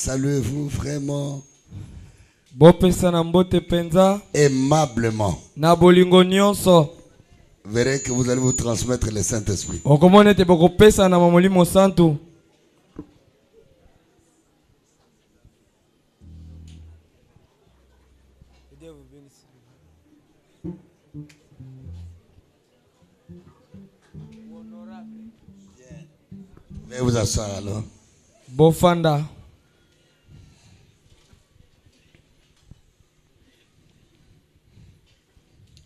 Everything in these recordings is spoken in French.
Saluez-vous vraiment aimablement. Vous verrez que vous allez vous transmettre le Saint-Esprit. Veuillez vous asseoir alors. Bofanda.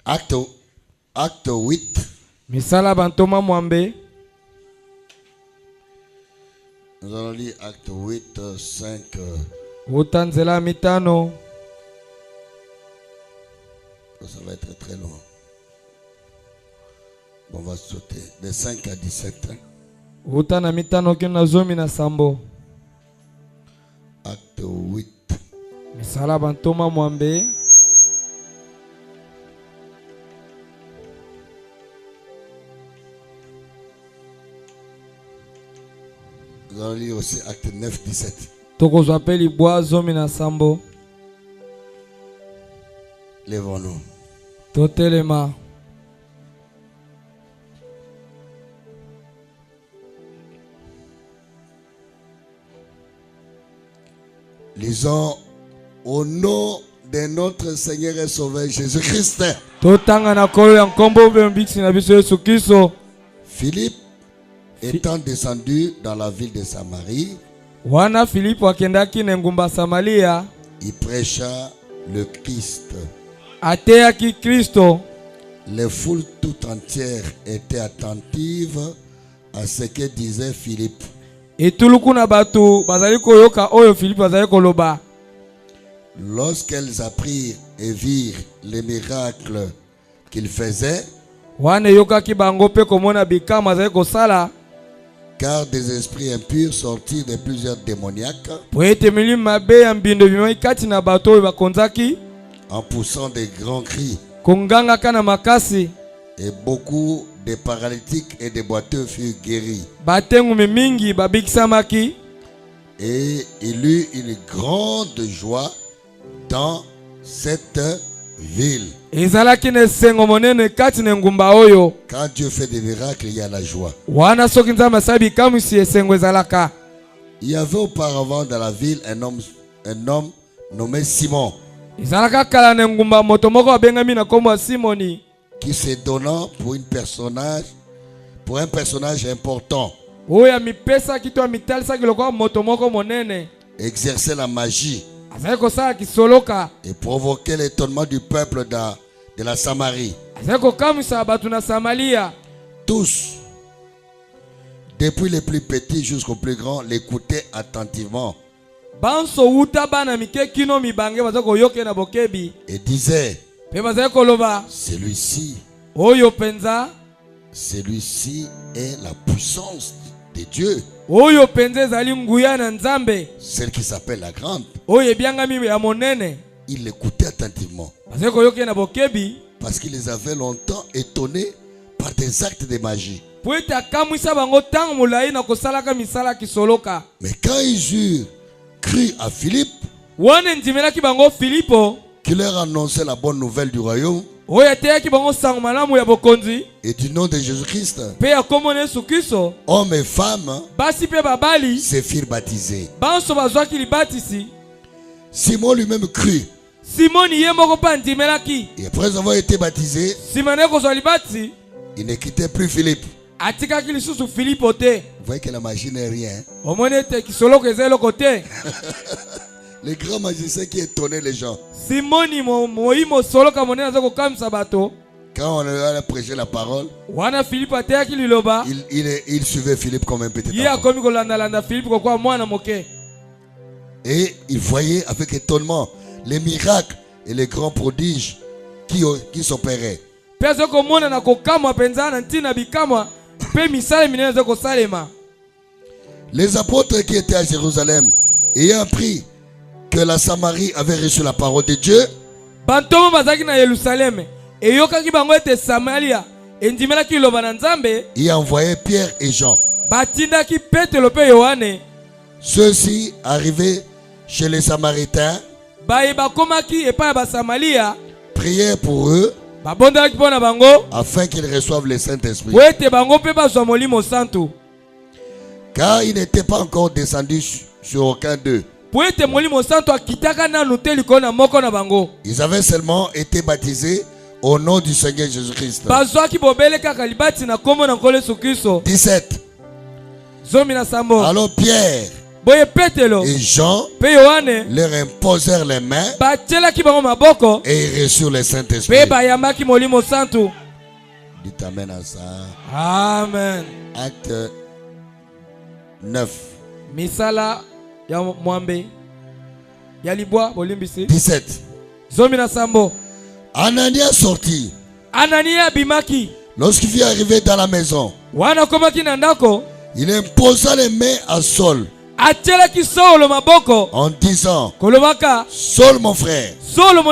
Acte 8. Misala Bantoma Mwambe. Nous allons lire acte 8, 5. Utanzela mitano. Ça va être très long. On va sauter de 5 à 17. Utana mitano kina zomi na sambo. Acte 8. Misala Bantoma Mwambe. Nous allons lire aussi acte 9, 17. Tokozwa pe libwa zomi na sambo. Lèvons-nous. Totelema. Lisons au nom de notre Seigneur et Sauveur Jésus-Christ. Totanga na kolo ya nkombo bembiksi na biso Yesu Kristo. Philippe étant descendu dans la ville de Samarie, Wana Philippe wakendaki na ngumba Samaria, il prêcha le Christ. Ateyaki Kristo. Les foules tout entières étaient attentives à ce que disait Philippe. Etuluku na batu bazali koyoka oyo Philippe bazali koloba. Lorsqu'elles apprirent et virent les miracles qu'il faisait, Wana yokaki bango pe komona bikama bazali kosala, car des esprits impurs sortirent de plusieurs démoniaques, po ete milimo mabe ya mbindo bimai kati na bato oyo bakonzaki, en poussant des grands cris. kongangaka na makasi. Et beaucoup de paralytiques et de boiteux furent guéris. Batengumi mingi babikisamaki. Et il eut une grande joie dans cette ville. Ezalaki na esengo monene kati na ngumba oyo. Quand Dieu fait des miracles, il y a la joie. Wana soki nzambe asali bikamwisi esengo ezalaka. Il y avait auparavant dans la ville un homme nommé Simon, Ezalaka kala na ngumba moto moko abengami na kombo ya Simoni, qui se donnant pour un personnage important, oyo amipesaki to amitalisaki lokola moto moko monene. exerçait la magie Azali kosala kisoloka. et provoquait l'étonnement du peuple de la Samarie. Azali kokamwisa bato na Samaria. Tous, depuis les plus petits jusqu'aux plus grands, l'écoutaient attentivement Banso uta bana mike kino mibange bazali koyoke na bokebi. et disaient, Pe bazali koloba, celui-ci oyo penza, est la puissance de Dieu, oyo penza ezali nguya na Nzambe, celle qui s'appelle la grande. oyo ebyangami ya monene. Ils l'écoutaient attentivement Bazali koyoke na bokebi, parce qu'ils les avaient longtemps étonnés par des actes de magie. po ete akamwisa bango ntango molai na kosalaka misala kisoloka. Mais quand ils eurent cru à Philippe, Wana ndimelaki bango Filipo, qui leur annonçait la bonne nouvelle du royaume oyo ateyaki bango sango malamu ya bokonzi, et du nom de Jésus-Christ, pe ya kombo na Yesu Kristo, hommes et femmes basi pe babali, se firent baptisés. banso bazwaki libatisi. Simon lui-même crut. Simoni ye moko mpe andimelaki. Et après avoir été baptisé, Nsima na ye kozwa libatisi, il ne quittait plus Philippe. atikaki lisusu Filipo te. Vous voyez que la magie n'est rien. Omoni ete kisoloko eza eloko te. Les grands magiciens qui étonnaient les gens. Simoni moi mosoloka monene aza kokamwisa bato. Quand on a prêché la parole, Wana Filipo ateyaki liloba, il suivait Philippe comme un petit ye enfant. akomi kolandalanda Filipo kokoa mwana moke. Et il voyait avec étonnement les miracles et les grands prodiges qui s'opéraient. Pe aza komona na kokamwa penza na ntina bikamwa pe misala minene aza kosalema. Les apôtres qui étaient à Jérusalem, ayant appris que la Samarie avait reçu la parole de Dieu, Bantomo bazaki na Yerusalem, eyokaki bango ete Samaria endimelaki liloba na Nzambe, y envoyaient Pierre et Jean. batindaki Petelo pe Yohane. Ceux-ci, arrivés chez les Samaritains, baye bakomaki epai ya basamalia, prièrent pour eux babondaki mpo na bango afin qu'ils reçoivent le Saint-Esprit. po ete bango mpe bazwa molimo santu, Car il n'était pas encore descendu sur aucun d'eux. po ete molimo santu akitaka nanu te likolo na moko na bango. Ils avaient seulement été baptisés au nom du Seigneur Jésus-Christ. Bazwaki bobele kaka libati na kombo na nkolo Yesu Kristo. 17. Zomi na sambo. Alors Pierre Boye Petelo et Jean pe Yohane leur imposèrent les mains batielaki bango maboko et ils reçurent le Saint-Esprit. pe bayambaki molimo santu. Dites amen à ça. Amen. Acte 9. Misala ya mwambe ya libwa bolimbisi. 17. Zomi na sambo. Ananias sortit. Anania bimaki. Lorsqu'il fut arrivé dans la maison, Wana komaki na ndako, il imposa les mains à Saul atielaki Saulo maboko en disant: kolobaka, Saul mon frère, Saulo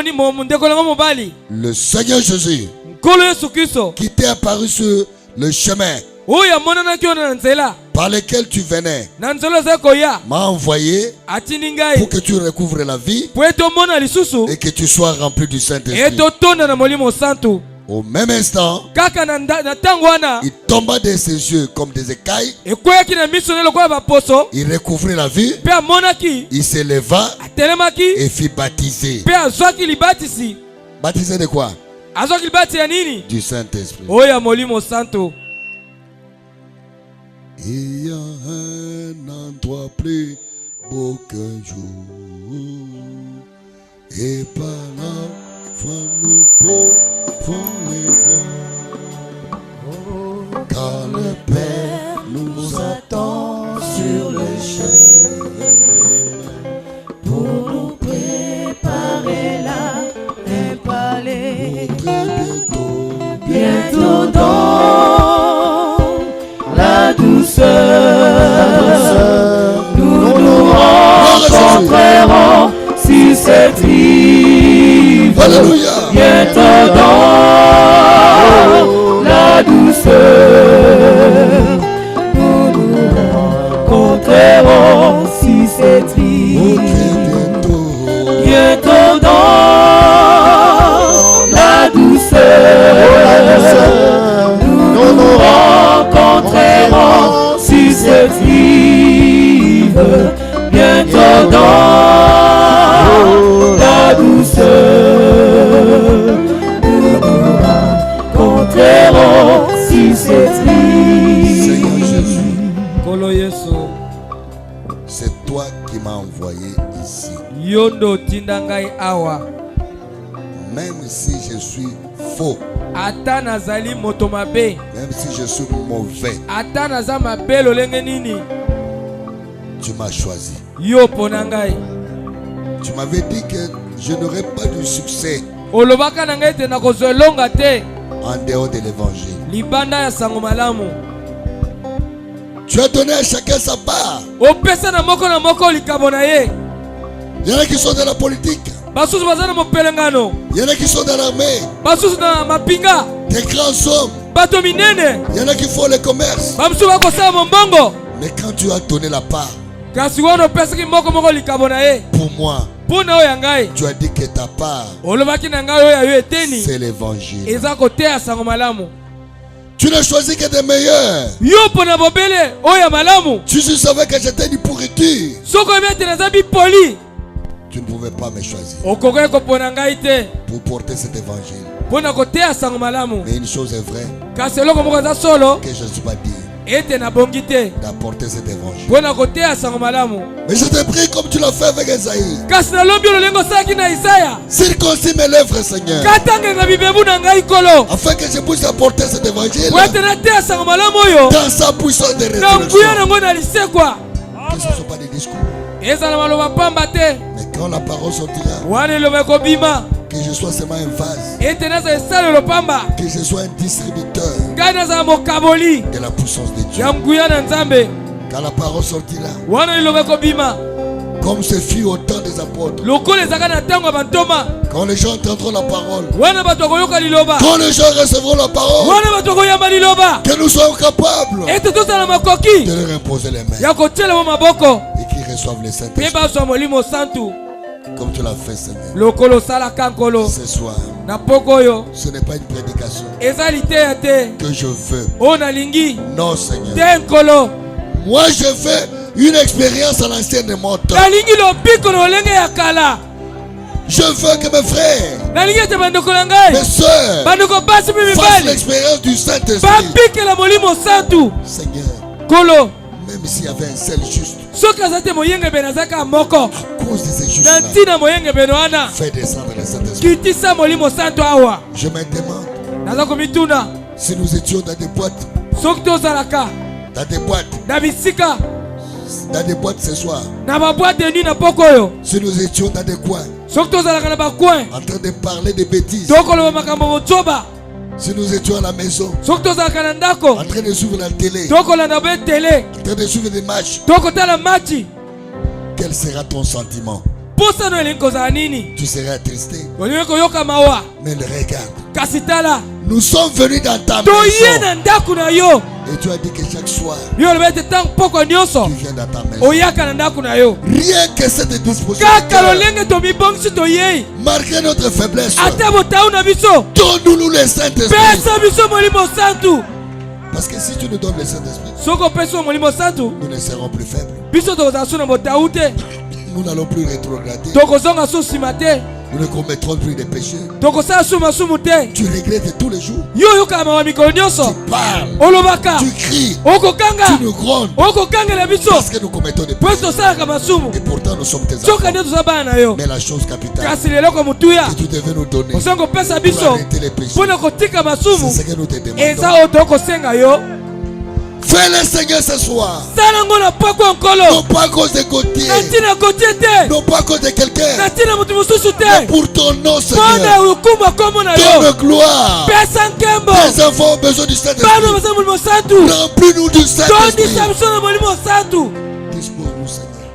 ndeko nango mobali, le Seigneur Jésus nkolo Yesu Kristo qui t'est apparu sur le chemin oyo amonanaki yo na nzela par lequel tu venais na nzela ozali koya m'a envoyé atindi pour ngai que tu recouvres la vie po ete omona lisusu et que tu sois rempli du Saint-Esprit. ete otonda na molimo santu. Au même instant, Kaka na ntango wana il tomba de ses yeux comme des écailles, ekweyaki na miso ne lokola baposo, il recouvrit la vie, mpe amonaki, il se leva atelemaki, et fut baptisé. mpe azwaki libatisi. Baptisé de quoi? Azwaki libati ya nini? Du Saint-Esprit. Oyo ya molimo santu. Il y a un endroit plus beau qu'un jour, et par là, nous pouvons les voir, car le Père nous attend sur le chemin pour nous préparer là un palais. Bientôt dans la douceur, nous nous rencontrerons sur cette rive. Alléluia. Bientôt dans la douceur, nous nous rencontrerons sur cette rive. Bientôt dans la douceur, nous nous rencontrerons sur cette rive. Bientôt dans la douceur, nous nous rencontrerons sur cette rive. Seigneur Jésus, Kolo Yesu, c'est toi qui m'as envoyé ici. yondo tinda ngai awa. Même si je suis faux, Ata nazali moto mabe, même si je suis mauvais, ata naza mabe lolenge nini, tu m'as choisi. yo pona ngai. Tu m'avais dit que je n'aurais pas de succès Olobaka na ngai te nakozwa elonga te en dehors de l'évangile. libanda ya sango malamu. Tu as donné à chacun sa part. Opesa na moko likabo na ye. Il y en a qui sont dans la politique. Basusu baza na mopelengano, Il y en a qui sont dans l'armée. basusu na mapinga, Des grands hommes. bato minene, Il y en a qui font le commerce. bamusu bakosala mombongo. Mais quand tu as donné la part Kasi wana opesaki moko likabo na ye pour moi, mpona oyo ya ngai, tu as dit que ta part, olobaki na ngai oyo ya yo eteni c'est l'évangile. eza koteya sango malamu. Tu n'as choisi que des meilleurs. Yo mpona bobele oyo ya malamu, Tu savais que j'étais une pourriture. soki oyebi ete naza bipoli, Tu ne pouvais pas me choisir okokaki kopona ngai te pour porter cet évangile. mpona koteya sango malamu. Mais une chose est vraie, Kasi eloko moko eza solo, que je ne suis pas digne ete nabongi te d'apporter cet évangile. mpona koteya sango malamu. Mais je te prie comme tu l'as fait avec Esaïe. Kasi nalobi ololenge osalaki na Isaya, Circoncis mes lèvres, Seigneur, katangenga bibebu na ngai kolo, afin que je puisse apporter cet évangile po ete nateya sango malamu oyo dans sa puissance de na nguya résurrection. nango na lisekwa. Que ce ne soit pas des discours. Eza na maloba pamba te, Mais quand la parole sortira, wana eloba ekobima, que je sois seulement un vase, ete naza esalelo pamba, que je sois un distributeur ngai nazala mokaboli de la puissance de Dieu. ya nguya na Nzambe. Quand la parole sortira, Wana eloba ekobima, comme ce fut au temps des apôtres, lokola ezalaka na ntango ya bantoma, quand les gens entendront la parole, wana bato bakoyoka liloba, quand les gens recevront la parole, wana bato bakoyamba liloba, que nous soyons capables ete tozala makoki de leur imposer les mains ya kotiela mo maboko et qu'ils reçoivent le mpe Saint-Esprit bazwa molimo santu comme tu l'as fait, Seigneur. lokolo osalaka nkolo. Ce soir, Na poko oyo ce n'est pas une prédication eza liteya te que je veux. oyo nalingi Non, Seigneur. te nkolo. Moi, je fais une expérience à l'ancienne montre. nalingi lobiko na olenge ya kala. Je veux que mes frères, nalingi ete bandeko na ngai mes soeurs, bandeko basi mpe fassent mibali l'expérience du Saint-Esprit. babikela molimo santu Seigneur, nkolo. même s'il y avait un seul juste, soki aza te moyengebene azaka moko à cause de ces na justes-là, ntina moyengebene wana fais descendre le Saint-Esprit. kitisa molimo santu awa. Je me demande naza komituna si nous étions dans des boîtes, soki tozalaka dans des boîtes, na bisika dans des boîtes ce soir, na babwate de nuit na poko oyo, si nous étions dans des coins, soki tozalaka na bacoin en train de parler de bêtises, tokoloba makambo mozoba, si nous étions à la maison, soki tozalaka na ndako en train de suivre la télé, tokolanda boye tele, en train de suivre des matchs, tokotala machi, quel sera ton sentiment? posano elingi kozala nini? Tu seras attristé. olingi koyoka mawa, Mais regarde, kasi tala nous sommes venus dans ta toye maison. na ndako na yo. Et tu as dit que chaque soir, yo oloba ete ntango poko nyonso tu viens dans ta maison. oyaka na ndako na yo. Rien que cette disposition, kaka lolenge tomibongisi toyei malgré notre faiblesse, ata botau na biso, donne-nous le Saint-Esprit. pesa biso molimo santu. Parce que si tu nous donnes le Saint-Esprit, soki opesi yo molimo santu nous ne serons plus faibles. biso tokozala so na botau te, Nous n'allons plus rétrograder. tokozonga so nsima te, Nous ne commettrons plus de péchés. tokosala so masumu te. Tu regrettes tous les jours. yo oyokaka mawa mikolo nyonso, Tu parles. olobaka, Tu cries. okokanga, Tu nous grondes. okokangela biso Parce que nous commettons des po péchés. tosalaka masumu. Et pourtant nous sommes tes soki enfants. nde toza bana na yo, Mais la chose capitale kasi leloko motuya que tu devais nous donner osanga kopesa pour biso arrêter les péchés, mpo na kotika c'est masumu, ce que nous te eza demandons. oyo tokosenga yo. Fais le Seigneur ce soir. sala ngo na poko Non nkolo, pas à cause de Gauthier. na ntina kotie te, Non pas à cause de quelqu'un. na ntina moto mosusu Mais te, pour ton nom, mpo Seigneur. na okumu kombo na yo. Donne gloire. pesa nkembo, Tes enfants ont besoin du bana Saint-Esprit. baza molimo santu, Remplis-nous du Saint-Esprit. tondisa biso na molimo santu. Dispose-nous, Seigneur.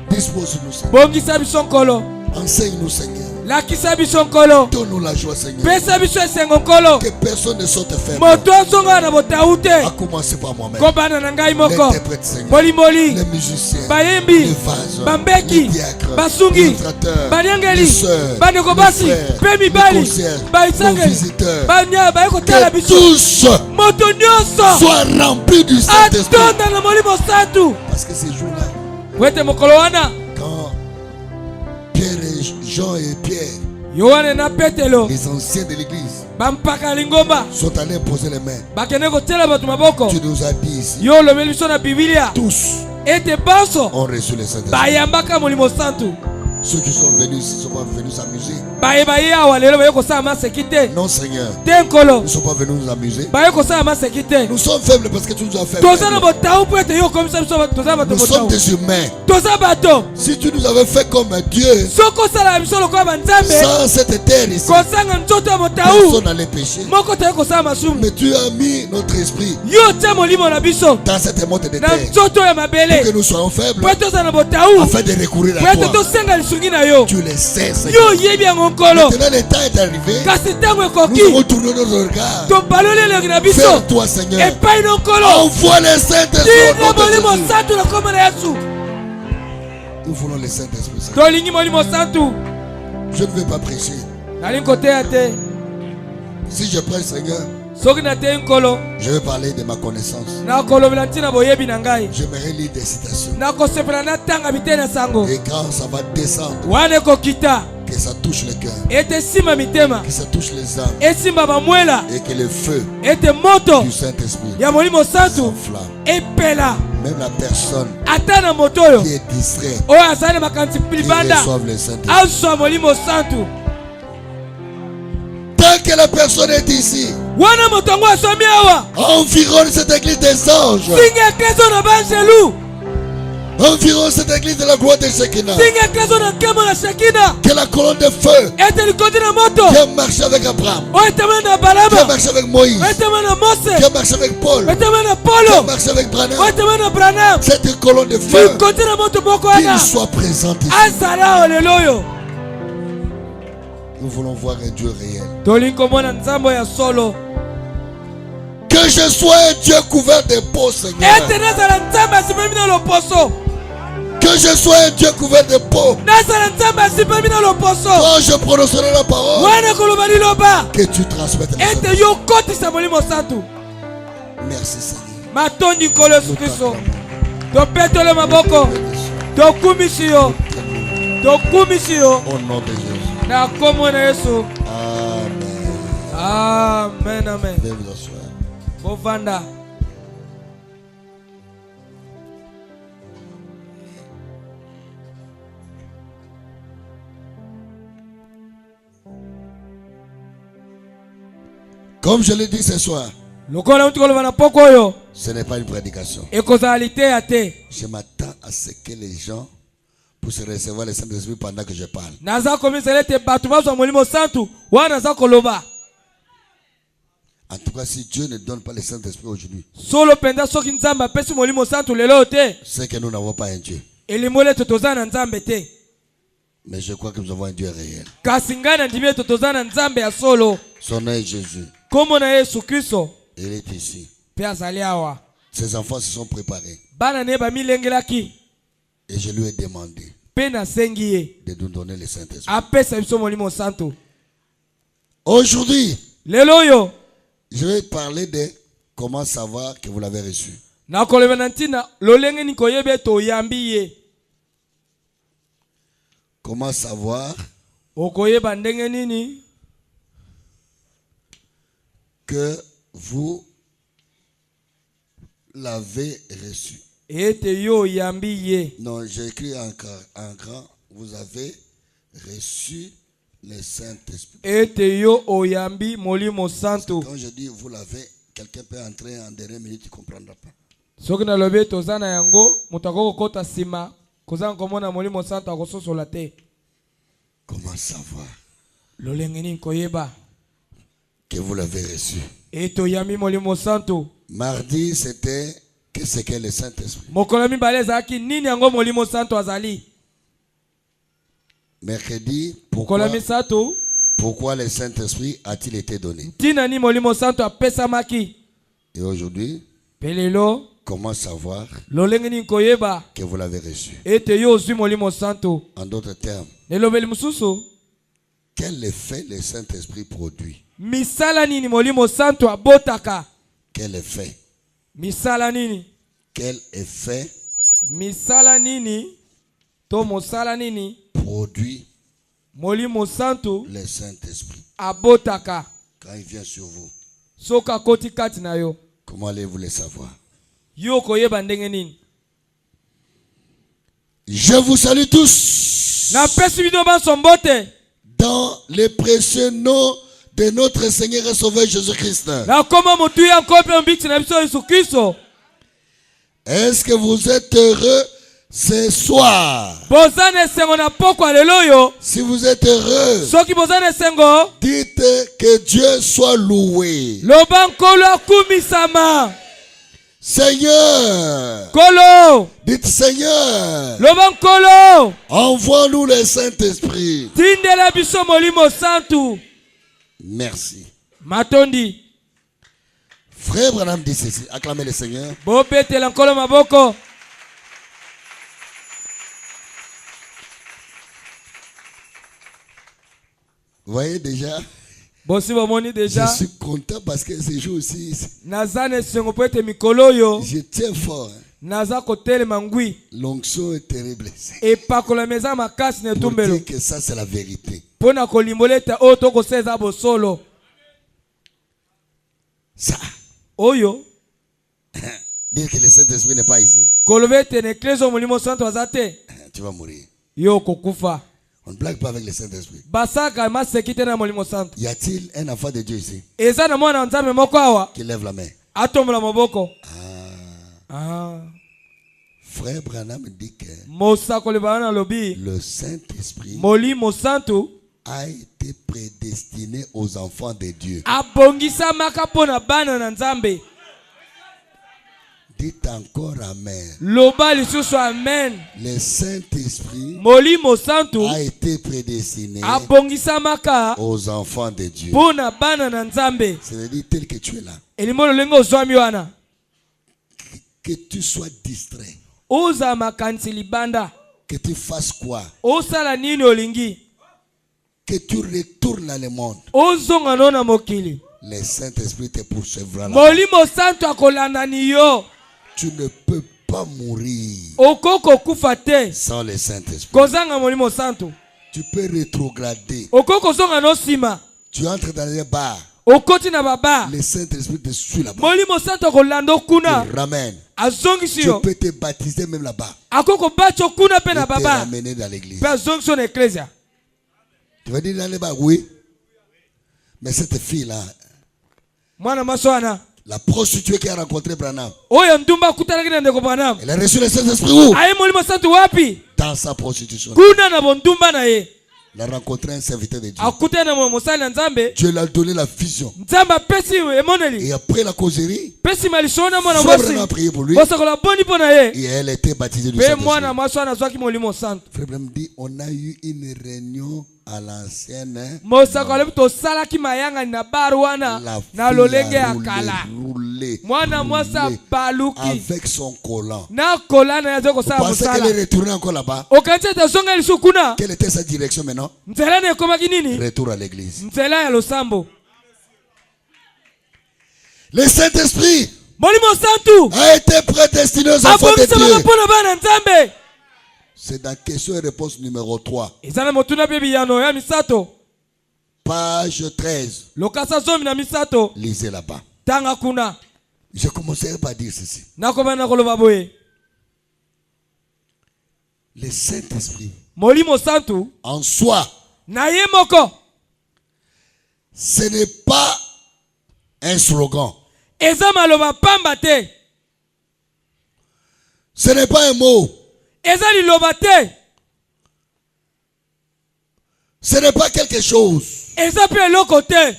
Dispose-nous, Seigneur. bongisa biso nkolo, Enseigne-nous, Seigneur. lakisa biso nkolo, Donne-nous la joie, Seigneur. pesa biso esengo nkolo, Que personne ne sorte faible. moto azonga na botau te, À commencer par moi-même. kobana na ngai moko, L'interprète, Seigneur. molimoli, Les musiciens. bayembi, Les vases. bambeki, Les diacres. basungi, Les illustrateurs. banyangeli, Les sœurs. bandeko Les basi, frères. mpe Les mibali, concierges. Nos baisangeli, visiteurs. banya baye kotala Que biso, tous moto nyonso soient remplis du Saint-Esprit. atonda na molimo santu. Parce que ces jours-là, po ete mokolo wana quand Pierre et Jean et Pierre, yohane na petelo les anciens de l'église, bampaka lingomba sont allés poser les mains, bakende kotiela bato maboko, tu nous as dit ici, yo olobeli biso na bibilia tous ete banso ont reçu le Saint-Esprit. bayambaka molimo santu. Ceux qui sont venus ici ne sont pas venus s'amuser. bayeba ye awa lelo baye kosala maseki te, Non, Seigneur, te nkolo nous ne sommes pas venus nous amuser. baye kosala maseki te. Nous sommes faibles parce que tu nous as fait toza na faibles. botau po ete yo okomisa biso toza bato Nous sommes botau, des humains. toza bato. Si tu nous avais fait comme un Dieu, soki osala biso lokola banzambe, sans cette terre ici, kosanga nzoto ya motau personne n'allait pécher. moko toye kosala masumu. Mais tu as mis notre esprit yo tia molimo na biso dans cette monte de na terre nzoto ya pour mabele, que nous soyons faibles po ete tozala na botau, afin de recourir po à ete toi. tosenga lisungi na yo. Tu le sais, yo Seigneur. oyebi yango nkolo, Maintenant, le temps est arrivé. kasi ntango Nous ekoki avons tourné notre regard tobaloli elengi na biso vers toi, Seigneur. epai no nkolo, Envoie le Saint-Esprit au tina nom de molimo Jésus. santu na kombo na yesu. Nous voulons le Saint-Esprit, Seigneur. tolingi molimo santu. Je ne vais pas prêcher. nalingi koteya te, Si je prêche, Seigneur, soki nateyi nkolo je vais parler de ma connaissance. nakolobela ntina boyebi na ngai, J'aimerais lire des citations. nakosepela natanga biteni na sango Et quand ça va descendre, wana ekokita que ça touche le cœur, ete esimba mitema, que ça touche les âmes, esimba bamwela, et que le feu ete moto du Saint-Esprit ya molimo santu s'enflamme. epela. Même la personne ata na moto oyo qui est distraite, oyo azali na makanisi qui libanda reçoive le Saint-Esprit. azwa molimo santu. Tant que la personne est ici, wana moto yango asomi awa environne cette église des anges, singa ekleso na baangelu, environne cette église de la gloire de Shekinah, singa ekleso na nkembo na shekina, que la colonne de feu ete likoti na moto qui a marché avec Abraham, oyo etemana na qui a balaba, marché avec Moïse, oyo etemana na mose, qui a marché avec Paul, etemana na qui a polo, marché avec Branham, oyo etemana na branam, cette colonne de feu, likoti na moto moko wana qu'il soit présent ici. azala awa lelo oyo. Nous voulons voir un Dieu réel. tolingi komona nzambe ya solo, Que je sois un Dieu couvert de peau, Seigneur. ete nazala nzambe asimami na loposo, Que je sois un Dieu couvert de peau. nazala nzambe asipami na loposo Quand je prononcerai la parole, wana koloba liloba que tu transmettes le ete Saint-Esprit. yo okotisa molimo santu. Merci Seigneur. matondi nkolo yesu kristo topetole maboko tokumisi yo Au nom de Jésus. na kombo na yesu. Amen. Amen. Veuillez vous asseoir. Bovanda. Comme je l'ai dit ce soir, lokola mutu koloba na poko oyo ce n'est pas une prédication. ekozala liteya te. Je m'attends à ce que les gens puissent recevoir le Saint-Esprit pendant que je parle. naza komisala ete bato bazwa molimo santu wana naza koloba. En tout cas, si Dieu ne donne pas le Saint-Esprit aujourd'hui, solo mpenza soki nzambe apesi molimo santu lelo te c'est que nous n'avons pas un Dieu. elimbo ete toza na nzambe te. Mais je crois que nous avons un Dieu réel. kasi ngai nandimi ete toza na nzambe ya solo. Son nom est Jésus. kombo na yesu kristo Il est ici. mpe azali awa. Ses enfants se sont préparés. bana na ye bamilengelaki Et je lui ai demandé mpe nasengi ye de nous donner le Saint-Esprit. apesa biso molimo santu. Aujourd'hui, lelo oyo je vais parler de comment savoir que vous l'avez reçu. nakoloba na ntina lolenge nini koyeba ete oyambi ye. Comment savoir okoyeba ndenge nini que vous l'avez reçu. ete yo oyambi ye. Non, j'ai écrit en grand, vous avez reçu le Saint-Esprit. ete yo oyambi molimo santu. Quand je dis vous l'avez, quelqu'un peut entrer en dernière minute, il ne comprendra pas. soki nalobi ete oza na yango moto akokokota nsima koza na komona molimo santu akososola te. Comment savoir lolenge nini koyeba que vous l'avez reçu? ete oyambi molimo santu. Mardi, c'était qu'est-ce qu'est le Saint-Esprit. mokolo ya mibale ezalaki nini yango molimo santu azali. Mercredi, mokolo ya misato pourquoi le Saint-Esprit a-t-il été donné? ntina nini molimo santu apesamaki. Et aujourd'hui, mpe lelo comment savoir lolenge nini koyeba que vous l'avez reçu? ete yo ozwi molimo santu. En d'autres termes, nelobeli mosusu quel effet le Saint-Esprit produit? misala nini molimo santu abotaka. Quel effet? misala nini Quel effet misala nini to mosala nini produit molimo santu le Saint-Esprit abotaka quand il vient sur vous? soki akoti kati na yo Comment allez-vous le savoir? yo koyeba ndenge nini. Je vous salue tous napesi bino banso mbote dans le précieux nom de notre Seigneur et Sauveur Jésus-Christ. na kombo motu ya nkolo mpe mbiksi na biso yesu kristo. Est-ce que vous êtes heureux ce soir? boza na esengo na pokwa lelo oyo. Si vous êtes heureux, soki boza na esengo dites que Dieu soit loué. loba nkolo akumisama. Seigneur, nkolo dites Seigneur, loba nkolo envoie-nous le Saint-Esprit. tindela biso molimo santu. Merci. matondi Frère Branham dit ceci, acclamez le Seigneur. bobetela nkolo maboko. Vous voyez déjà, bosi bomoni je deja suis content parce que ce jour-ci, naza na esengo mpo ete mikolo oyo je tiens fort. Hein. naza kotelema ngwi. L'onction est terrible. epakolama eza makasi na Pour etumbelo dire que ça, c'est la vérité. mpo na kolimbola ete oyo tokosala eza bosolo Ça, oyo. dire que le Saint-Esprit n'est pas ici. koloba ete na eklezia molimo santu aza te Tu vas mourir. yo kokufa. On ne blague pas avec le Saint-Esprit. basalaka maseki te na molimo santu. Y a-t-il un enfant de Dieu ici eza na mwana nzambe moko awa qui lève la main? atombola maboko. Ah. Frère Branham dit que mosakoli bana lobi le Saint-Esprit molimo santu a été prédestiné aux enfants de Dieu. abongisamaka mpo na bana na nzambe. Dites encore Amen. loba lisusu amen. Le Saint-Esprit molimo santu a été prédestiné abongisamaka aux enfants de Dieu. mpo na bana na nzambe. C'est-à-dire tel que tu es là, elimo lolenge ozwami wana que tu sois distrait. oza makanisi libanda. Que tu fasses quoi? Osala nini olingi? Que tu retournes dans le monde. Ozonga no na mokili. Le Saint-Esprit te poursuivra là. Molimo santo akolanda ni yo. Tu ne peux pas mourir Okoko kufa te sans le Saint-Esprit. kozanga molimo santo. Tu peux rétrograder. Okoko zonga no sima. Tu entres dans un bar. Okoti na baba. Le Saint-Esprit te suit là-bas. Molimo santo akolanda kuna. Te ramène. Azongisi Tu yo. peux te baptiser même là-bas. Akoko bacho kuna pe na Et te baba. ramener dans l'église. Pe azongisi na ecclesia. Tu vas dire dans le bar, oui. Mais cette fille-là, Mwana maswana. la prostituée qui a rencontré Branham, Oyo ndumba kutalaki na ndeko Branham. elle a reçu le Saint-Esprit où? Aye molimo santo wapi? Dans sa prostitution. Kuna na bondumba na ye. Elle a rencontré un serviteur de Dieu. Akutana na mosali na Nzambe. Dieu lui a donné la vision. Nzamba pesi emoneli. Et après la causerie, Pesi malishona mwana Frère mwasi. Branham a prié pour lui. Bosakola boni pona ye. Et elle était baptisée du Pe Saint-Esprit. mwana maswana zwaki molimo santo. Frère Branham dit, on a eu une réunion à l'ancienne. Hein. Mosakola to salaki mayanga na barwana La na fille lolenge a ya kala. roulé, Mwana mwasa roulé baluki. avec son collant. Na kolana ya zoko Vous sala pensez musala. qu'elle est retournée encore là-bas? Okanje ta songa lisukuna. Quelle était sa direction maintenant? Nzela ne komaki nini? Retour à l'église. Nzela ya losambo. Le Saint-Esprit Molimo santo. a été prédestiné aux enfants de Abongisama Dieu. pona bana Nzambe. C'est dans question et réponse numéro 3. Ezana motuna pe biyano ya misato. Page 13. Lokasa zomi na misato. Lisez là-bas. Tanga kuna. Je commencerai par dire ceci. Nakobana koloba boye. Le Saint-Esprit Molimo santo. en soi, Na ye moko. ce n'est pas un slogan. Eza maloba pamba te. Ce n'est pas un mot. Eza liloba te. Ce n'est pas quelque chose. Eza pe eloko te.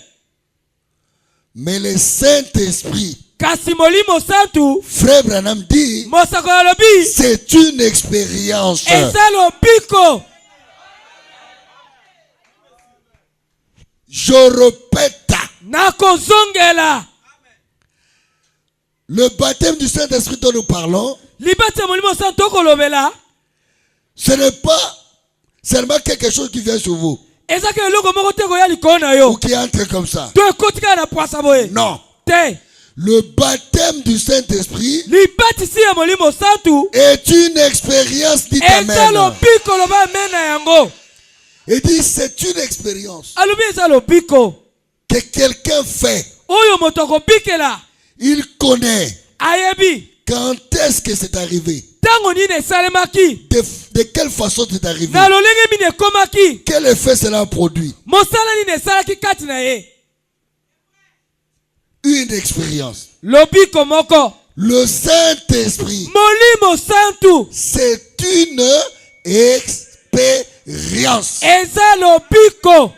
Mais le Saint-Esprit, Kasi molimo santo. Frère Branham dit, Mosakola lobi. c'est une expérience. Eza lobiko. Je répète, Nakozongela. le baptême du Saint-Esprit dont nous parlons, Libate molimo santo kolobela. ce n'est pas seulement quelque chose qui vient sur vous Eza ke eloko moko te koya likolo na ou yo. qui entre comme ça. To ekotika na poasa boye. Non. Te. Le baptême du Saint-Esprit Libatisi ya molimo santo. est une expérience, dit Eza Amen. lobiko loba amen na yango. Il dit c'est une expérience Alobi eza lobiko. que quelqu'un fait. Oyo moto akobikela. Il connaît Ayebi. quand est-ce que c'est arrivé. Tango nini esalemaki. De quelle façon c'est arrivé. Na lolenge mini ekomaki. Quel effet cela a produit. Mosala nini esalaki kati na ye. Une expérience. Lobiko moko. Le Saint-Esprit, Molimo santo. c'est une expérience. Eza lobiko.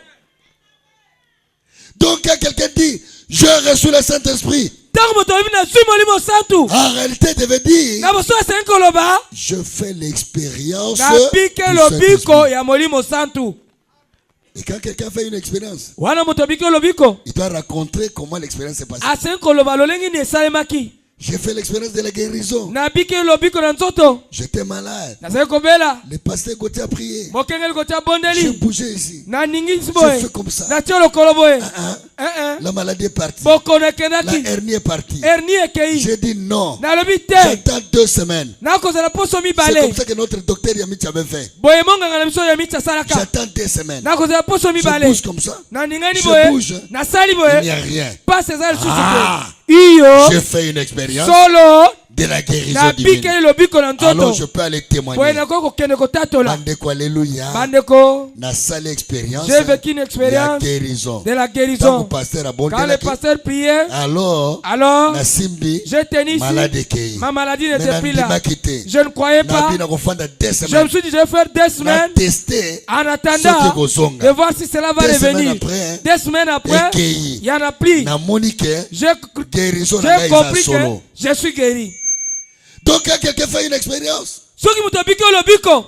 Donc quand quelqu'un dit, j'ai reçu le Saint-Esprit, Tango moto alobi na zwi molimo santo. en réalité devait dire, Na boso asengi koloba. je fais l'expérience Nabike du lobiko Saint-Esprit. ya molimo santo. Et quand quelqu'un fait une expérience, Wana moto abiki lobiko. il doit raconter comment l'expérience s'est passée. Asengi koloba lolenge nini esalemaki. J'ai fait l'expérience de la guérison. Nabiki lobiko na nzoto. J'étais malade. Nazali kobela. Le pasteur Gauthier a prié. Mokengeli kotia J'ai bondeli. bougé ici. Na ningisi J'ai boye. fait comme ça. Natia lokolo boye. Hein? La maladie est partie. Bokono La ekendaki. hernie est partie. Hernie ekei. J'ai dit non. Nalobi te. J'attends 2 semaines. Nakozala poso C'est mibale. comme ça que notre docteur Yamit avait fait. Boye monganga na biso ya miti asalaka. J'attends 2 semaines. Nakozala poso Je mibale. bouge comme ça. Na ningani Je boye. bouge. Nasali Il n'y boye. a rien. Pase eza lisusu Ah. te. Iyo. J'ai fait une expérience Solo. de la guérison divine. Nabikeli lobiko na Alors je nzoto. peux aller Boye témoigner. nakoki kokende kotatola. Bandeko, alléluia. Bandeko. Na salle expérience J'ai vécu une de la expérience guérison. de la Tant guérison. que pasteur a Quand le pasteur priait, alors alors na simbi j'ai tenu ici. malade kei. Ma maladie n'était Mais plus na là. ndima quitté. Je ne croyais pas. Na bina kofanda 2 Je me semaines. suis dit, je vais faire 2 Na semaines testé. en Soki attendant kozonga. de voir si cela va 2 semaines revenir. après, hein, 2 semaines après, ekei. il y en a plus. Na monique J'ai guérison na ngai compris eza que solo. je suis guéri. Donc quand quelqu'un fait une expérience, Soki moto abiki olobiko,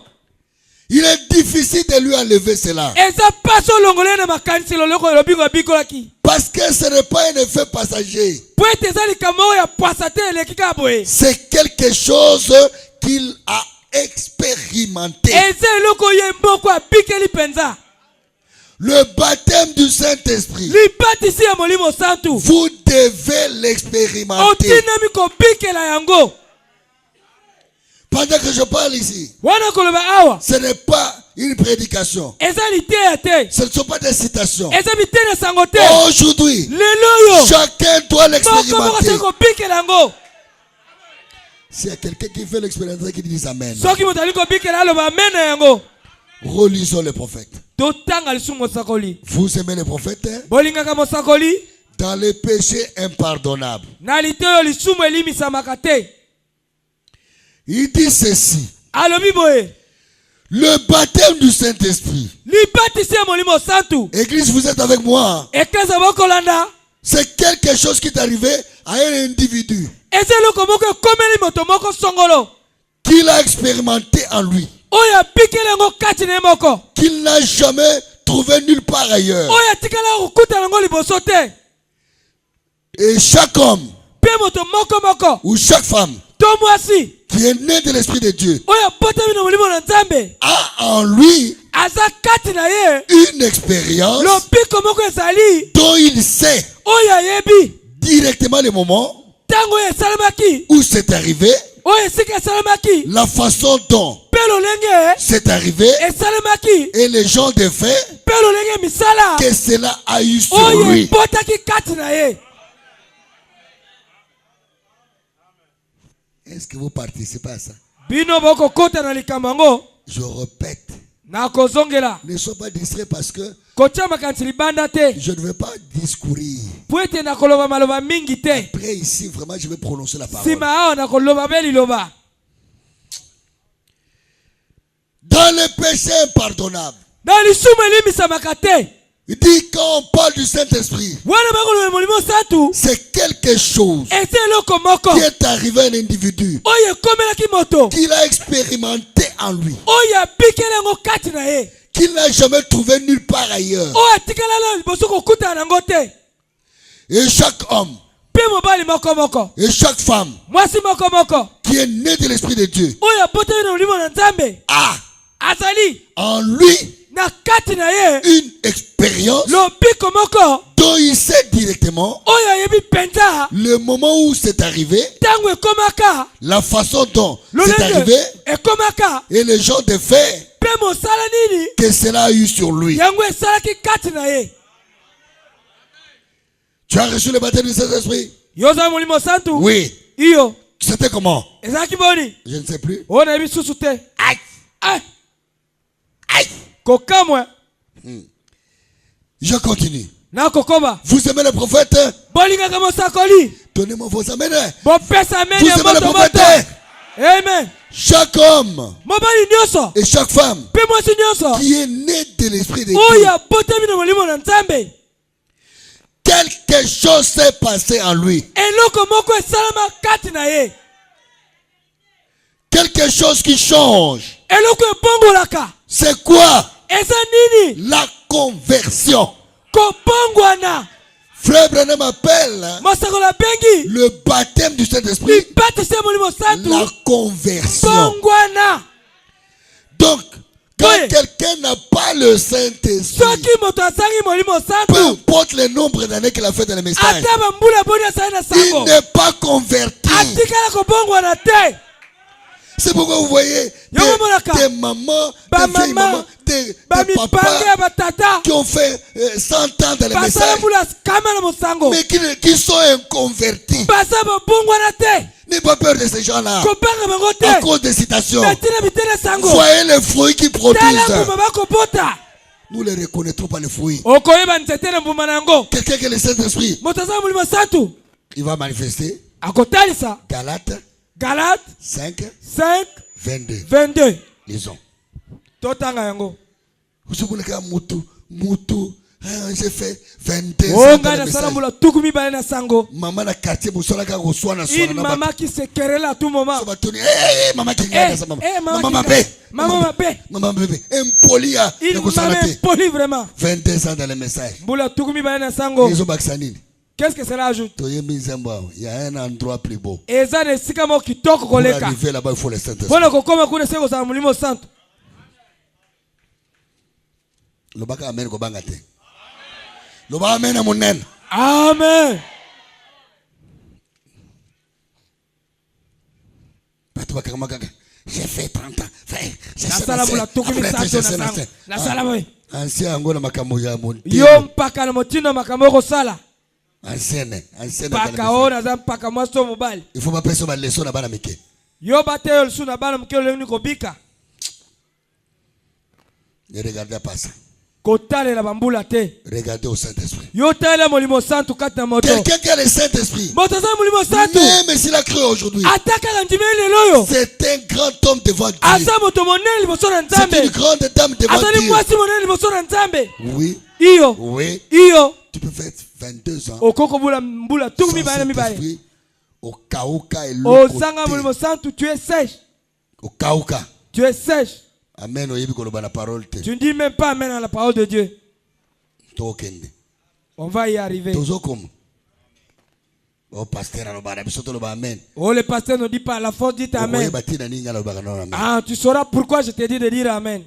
il est difficile de lui enlever cela. eza paso longole na makanisi loloko olobiko abikolaki. Parce que ce n'est pas un effet passager. Po ete eza likambo oyo ya pwasa te eleki kaka boye. C'est quelque chose qu'il a expérimenté. eza eloko ye moko abikeli penza. Le baptême du Saint-Esprit, libatisi ya molimo santu vous devez l'expérimenter. otinami kobikela yango. Pendant que je parle ici, wana koloba awa ce n'est pas une prédication. eza liteya te, Ce ne sont pas des citations. eza bitena sango te. Aujourd'hui, lelo yo chacun doit moko moko l'expérimenter. se kobikela yango. S'il y a quelqu'un qui fait l'expérimentation, qui dit Amen. soki moto ali kobikela aloba amen na yango. Relisons les prophètes. totanga lisumu mosakoli. Vous aimez les prophètes, hein? bolingaka mosakoli Dans les péchés impardonnables. na lite oyo lisumu elimisamaka te. Il dit ceci. alobi boye Le baptême du Saint-Esprit. libatisi ya molimo santu Église, vous êtes avec moi. ekeza bokolanda. C'est quelque chose qui est arrivé à un individu eza eloko moko ekomeli moto moko songolo qu'il a expérimenté en lui, oyo abikeli yango kati na ye moko, qu'il n'a jamais trouvé nulle part ailleurs. oyo atikala kokutana yango liboso te. Et chaque homme mpe moto moko moko ou chaque femme to mwasi qui est né de l'Esprit de Dieu oyo abotami na molimo na nzambe a en lui aza kati na ye une expérience lobiko moko ezali dont il sait oyo ayebi directement le moment ntango oyo esalemaki, où c'est arrivé, oyo esika esalemaki, la façon dont mpe lolenge c'est arrivé esalemaki, et les gens de fait mpe lolenge misala que cela a eu sur oyo lui. ebotaki kati na ye. Est-ce que vous participez à ça? bino bokokota na likambo yango. Je répète, nakozongela ne sois pas distrait parce que kotia makanisi libanda te je ne vais pas discourir. po ete nakoloba maloba mingi te. Après ici, vraiment, je vais prononcer la parole. nsima awa nakoloba mpe liloba. Dans les péchés impardonnables, na lisumu elimisamaka te. il dit quand on parle du Saint-Esprit, wana bakoloba molimo santu c'est quelque chose eza eloko moko qui est arrivé à un individu oyo ekomelaki moto qu'il a expérimenté en lui, oyo abikeli yango kati na ye, qu'il n'a jamais trouvé nulle part ailleurs. oyo atikala na liboso kokutana nango te. Et chaque homme mpe mobali moko moko et chaque femme mwasi moko moko qui est né de l'Esprit de Dieu oyo abotami na molimo na nzambe a azali en lui na kati na ye une expérience lobiko moko dont il sait directement oyo ayebi mpenza le moment où c'est arrivé, ntango ekomaka, la façon dont c'est lolenge arrivé ekomaka, et les gens de fait mpe mosala nini que cela a eu sur lui. yango esalaki kati na ye. Tu as reçu le baptême du Saint-Esprit? yo oza molimo santu Oui. iyo C'était comment? ezalaki boni Je ne sais plus. oyo nayebi susu te. Aïe. Ai, Aïe. kokamwe Je continue. na kokoba. Vous aimez les prophètes? bolingaka mosakoli Donnez-moi vos amens. bopesa ameni Vous ya aimez les moto prophètes? moto. Amen. Chaque homme mobali nyonso et chaque femme mpe mwasi nyonso qui est né de l'Esprit de oyo Dieu, abotami na molimo na nzambe, quelque chose s'est passé en lui. eloko moko esalama kati na ye, Quelque chose qui change. eloko ebongolaka. C'est quoi? eza nini? La conversion. kobongwana. Frère Branham appelle mosakoli abengi le baptême du Saint-Esprit libatisi ya molimo santu la conversion. bongwana. Donc, quand Oui. quelqu'un n'a pas le Saint-Esprit, soki moto asangi molimo peu santu importe le nombre d'années qu'il a fait dans le message, ata bambula boni asali na il sango n'est pas converti. atikala kobongwana te. C'est pourquoi vous voyez Yango monaka. des mamans, Ba des vieilles mama, mamans, des bamipange papas ya batata qui ont fait 100 ans dans le basala message, mbula kama na mosango mais qui sont inconvertis. basa babongwana te. N'ayez pas peur de ces gens-là. kobanga bango À te cause des citations. betina bitene sango Voyez les fruits qu'ils tala produisent. mbuma bakobota Nous les reconnaîtrons par les fruits. okoyeba nzete na mbuma na yango. Quelqu'un qui est le Saint-Esprit, moto aza molimo santu il va manifester. akotalisa Galates Galate 5, 5 22. 22 Lisons. totanga yango. Vous savez que Moutou, j'ai fait 22 ans o dans ngai le nasala message. mbula tuku mibale na sango. Maman na quartier, vous savez que vous soyez Une maman qui se querelle à tout moment. maman qui Eh, regarde sa maman. maman Maman qui- bébé. Maman bébé. Maman bébé. Impoli à. Une maman poli vraiment. 22 ans dans le message. Mbula tuku mibale na sango. Ils ont Baksanine. Qu'est-ce que cela ajoute? Il y a un endroit plus beau. Eza ne sika mo kitoko Pour koleka. arriver là-bas, il faut le Saint-Esprit. Bona kokoma kuna seko za mulimo santo. Lobaka amen ko bangate. Loba amen amunen. Amen. J'ai fait 30 ans. Ancien angola makambo ya monti. Yo mpaka na motindo makambo ko sala. Ancienne Paka ona za mpaka mwaso mobali. Il faut pas passer ma leçon na bana mike. Yo bateyo lusu na bana mkelo lengi kobika. Ne regardez pas ça. Kotale la bambula te. Regardez au Saint-Esprit. Yo tale molimo santo kata moto. Quelqu'un qui a le Saint-Esprit. Moto za molimo santo. Même s'il a cru aujourd'hui. Ataka la ndimele loyo. C'est un grand homme devant Dieu. Asa moto monene liboso na nzambe. C'est une grande dame devant Dieu. Asa ni mwasi monene liboso na nzambe. Oui. Iyo. Oui. Iyo. Tu peux faire 22 ans. Okoko mbula tumi bana mibaye. Au kauka et l'autre. Au sanga molimo santo, tu es sèche. Au kauka. Tu es sèche. Amen. Oyebi koloba na parole te. Tu ne dis même pas amen à la parole de Dieu. Tokende. On va y arriver. Tozo comme. Oh pasteur aloba na biso toloba amen. Oh le pasteur ne dit pas la force dit amen. Ah, tu sauras pourquoi je te dis de dire amen.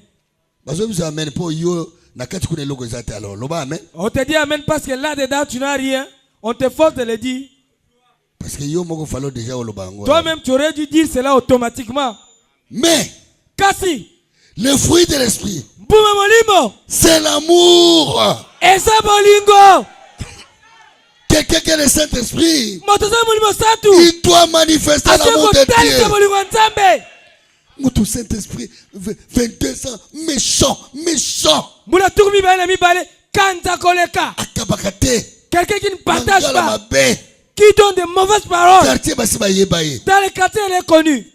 Bazo biso amen po yo na kati kuna eloko ezate alors loba amen. On te dit amen parce que là-dedans tu n'as rien. On te force de le dire. Parce que yo moko falo déjà oloba ngo. Toi-même tu aurais dû dire cela automatiquement. Mais kasi le fruit de l'esprit, c'est l'amour. Et ça bolingo. Quelqu'un qui a le Saint-Esprit, il doit manifester l'amour de Dieu. Moutou Saint-Esprit, 22 ans, méchant. Quelqu'un qui ne partage pas, qui donne de mauvaises paroles. Dans le quartier, elle est connue.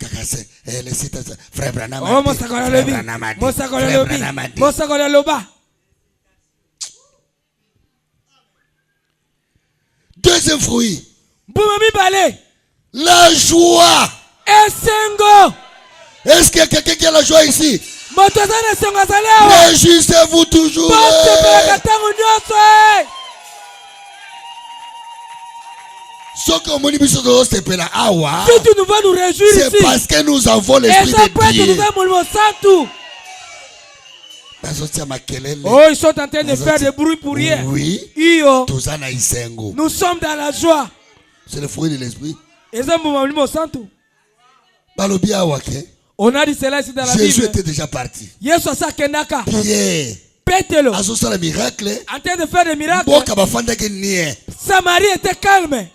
Deuxième fruit, la joie. Est-ce qu'il y a quelqu'un qui a la joie ici? Réjouissez-vous toujours. Si tu nous vas nous réjouir ici, c'est parce que nous avons l'esprit de Dieu. Oh, ils sont en train de faire des bruits pour rien. Oui. Iyo. Nous sommes dans la joie. C'est le fruit de l'esprit. On a dit cela ici dans la Bible. Jésus était déjà parti. Pierre en train de faire des miracles. Samarie était calme.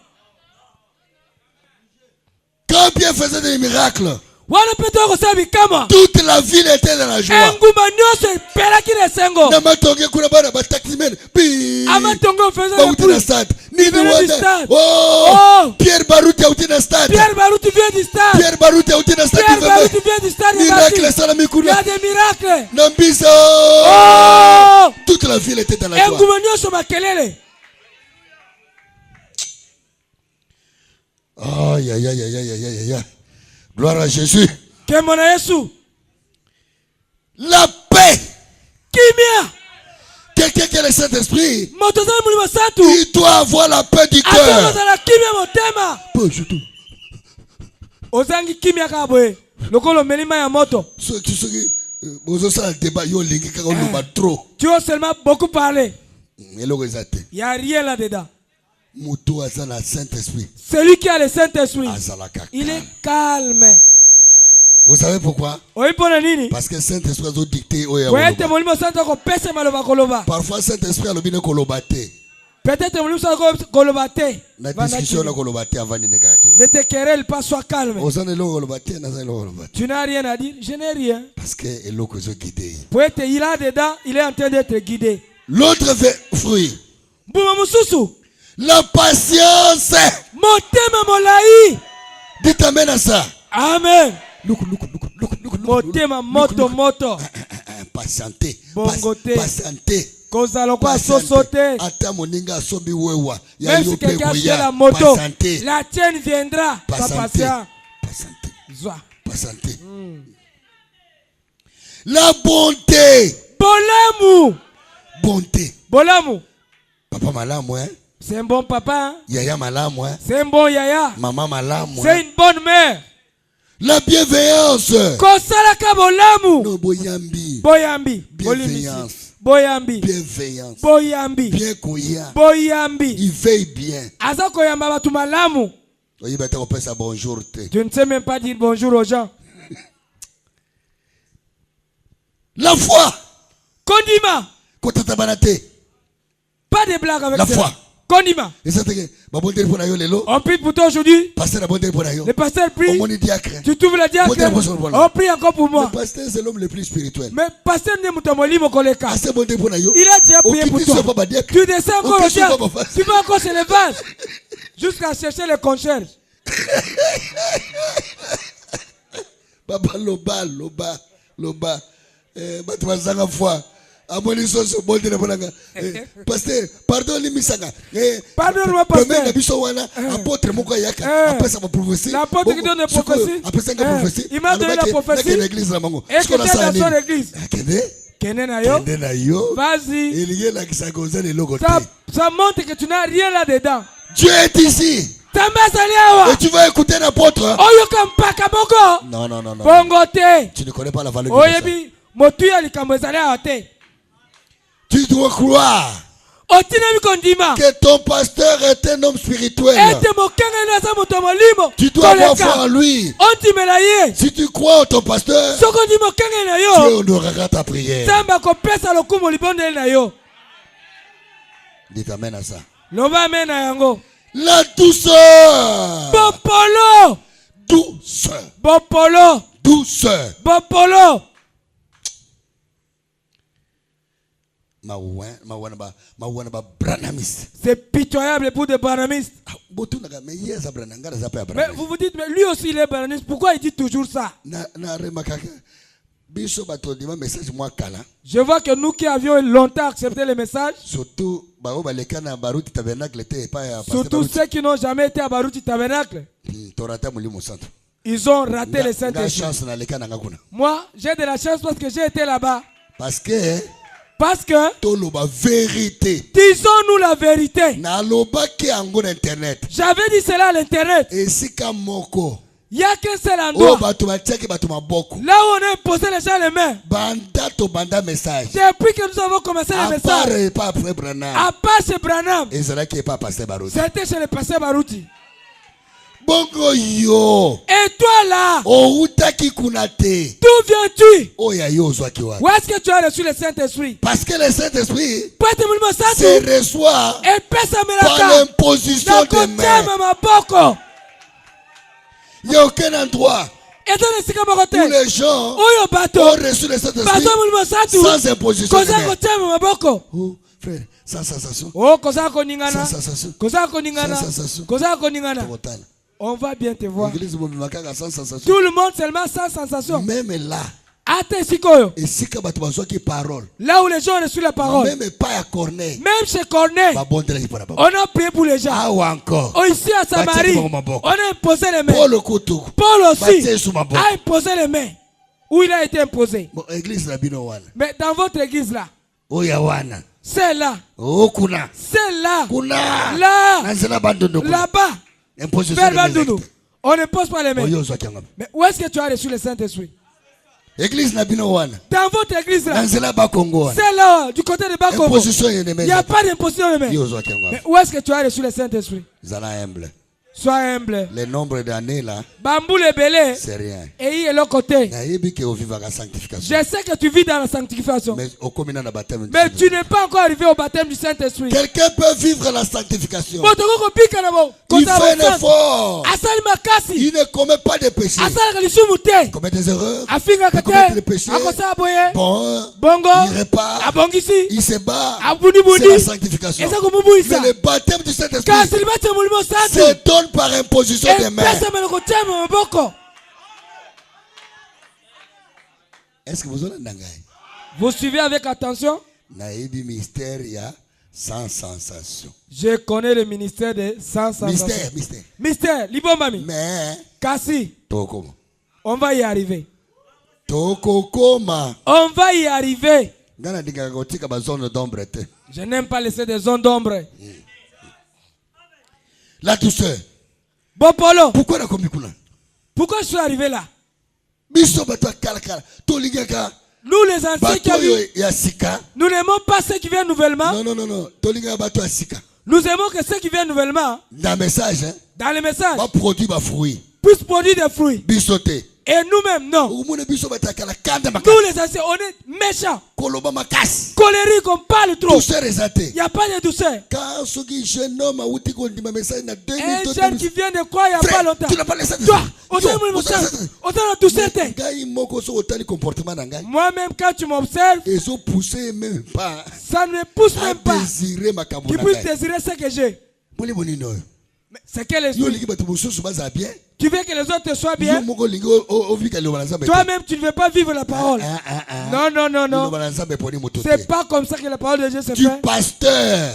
Quand Pierre faisait des miracles, toute la ville était dans la joie. Pierre Baruti vient du stade. Miracle, il y a des miracles. Toute la ville était dans la joie. Aïe, aïe, aïe, aïe, aïe, aïe, aïe. Gloire à Jésus. La paix. Quelqu'un qui a le Saint-Esprit, il doit avoir la paix du cœur. Tu as seulement beaucoup parlé. Il n'y a rien là-dedans. Celui qui a le Saint-Esprit, il est calme. Vous savez pourquoi? Parce que Saint-Esprit a dicté. Parfois Saint-Esprit a le kolobate. Peut-être La discussion ne te querelle pas, sois calme. Tu n'as rien à dire, je n'ai rien. Parce que il a dedans, il est en train d'être guidé. L'autre fruit, la patience. Dites amen à ça. Amen. Patienter. Même si quelqu'un fait la moto, la tienne viendra. Patienter. La bonté. Bonté. Papa malamu, hein? C'est un bon papa. Hein? Yaya malamu, hein? C'est un bon yaya. Maman malamu. C'est une bonne mère. La bienveillance. Kosalaka bolamu. No boyambi. Boyambi. Bienveillance. Boyambi. Bienveillance. Boyambi. Bien koya. Boyambi. Il veille bien. Aza koyamba batu malamu. Il va te repasser bonjour. Tu ne sais même pas dire bonjour aux gens. La foi. Kondima. Pas de blague avec la ça. foi. Kondima. On prie pour toi aujourd'hui. Le pasteur prie. Tu trouves le diacre. On prie encore pour moi. Le pasteur c'est l'homme le plus spirituel. Mais pasteur n'est pas mon livre. Il a déjà prié pour toi. Tu descends encore au diacre. Tu vas encore chez les vases. Jusqu'à chercher les concierges. Baba loba. Batwazanga foi. Pasteur, pardonne-moi. Pardonne-moi, pasteur. Apôtre après ça va prophétie. L'apôtre qui donne la prophétie. Il m'a donné la prophétie. Et que tu es dans son église. Vas-y. Ça montre que tu n'as rien là-dedans. Dieu est ici. Et tu vas écouter l'apôtre. Non. Tu ne connais pas la valeur de ça. Tu dois croire que ton pasteur est un homme spirituel. Tu dois avoir foi en lui. Si tu crois en ton pasteur, Dieu honorera ta prière. Dites amen à ça. La douceur. Bopolo. Douceur. Bopolo. Douceur. Bopolo. C'est pitoyable pour des branamistes. Mais vous vous dites, mais lui aussi il est branamiste. Pourquoi il dit toujours ça? Je vois que nous qui avions longtemps accepté le message, surtout ceux qui n'ont jamais été à Baruti Tabernacle, ils ont raté le Saint-Esprit. Moi, j'ai de la chance parce que j'ai été là-bas. Parce que disons-nous la vérité. J'avais dit cela à l'internet. Il n'y a qu'un seul endroit là où on a imposé les gens les mains. Depuis que nous avons commencé le message, à part chez Branham, c'était chez le pasteur Baruti. Bongo yo. Et toi là, d'où viens-tu? Où est-ce que tu as reçu le Saint-Esprit? Parce que le Saint-Esprit se reçoit par l'imposition des mains. Il n'y a aucun endroit où les gens ont reçu le Saint-Esprit sans imposition des mains. Oh, frère, sans sensation. On va bien te voir. Tout le monde seulement sans sensation. Même là. Là où les gens ont reçu la parole. Même chez Corneille. On a prié pour les gens. Ici à Samarie, on a imposé les mains. Paul aussi a imposé les mains. Où il a été imposé. Mais dans votre église là. C'est là. C'est là. Là-bas. On n'impose pas les mains. Mais où est-ce que tu as reçu le Saint-Esprit? Dans votre église là. C'est là, du côté de Bakongo. Il n'y a pas d'imposition de main. Mais où est-ce que tu as reçu le Saint-Esprit? Sois humble. Le nombre d'années là, c'est rien. Et l'autre côté. Je sais que tu vis dans la sanctification. Mais tu n'es pas encore arrivé au baptême du Saint-Esprit. Quelqu'un peut vivre la sanctification. Il fait un effort. Il ne commet pas de péché. Il commet des erreurs. Il commet des péchés. Bon, il répare. Il se bat. C'est la sanctification. Mais le baptême du Saint-Esprit se donne par imposition des mains. Est-ce que vous entendez? Vous suivez avec attention? Sans sensation. Je connais le ministère de sans sensation. Mystère. Libomami. Mais Kassi. On va y arriver. On va y arriver. Je n'aime pas laisser des zones d'ombre. La douceur. Bopolo. Pourquoi la komikuna? Pourquoi je suis arrivé là? Biso bato kala. Tolingaka. Nous les anciens qui nous n'aimons pas ceux qui viennent nouvellement. Non. Nous aimons que ceux qui viennent nouvellement. Dans le message, dans les messages, puissent produire des fruits. Bisoté. Et nous-mêmes, non. Nous les anciens, on est méchants. Colériques, on parle trop. Il n'y a pas de douceur. Un jeune qui vient de croire il n'y a pas longtemps. Toi, on a la douceur. Moi-même, quand tu m'observes, ça ne me pousse même pas. Qui puisse désirer ce que j'ai. C'est quel esprit? Tu veux que les autres soient bien? Toi-même, tu ne veux pas vivre la parole. Non. C'est pas comme ça que la parole de Dieu se fait. Du pasteur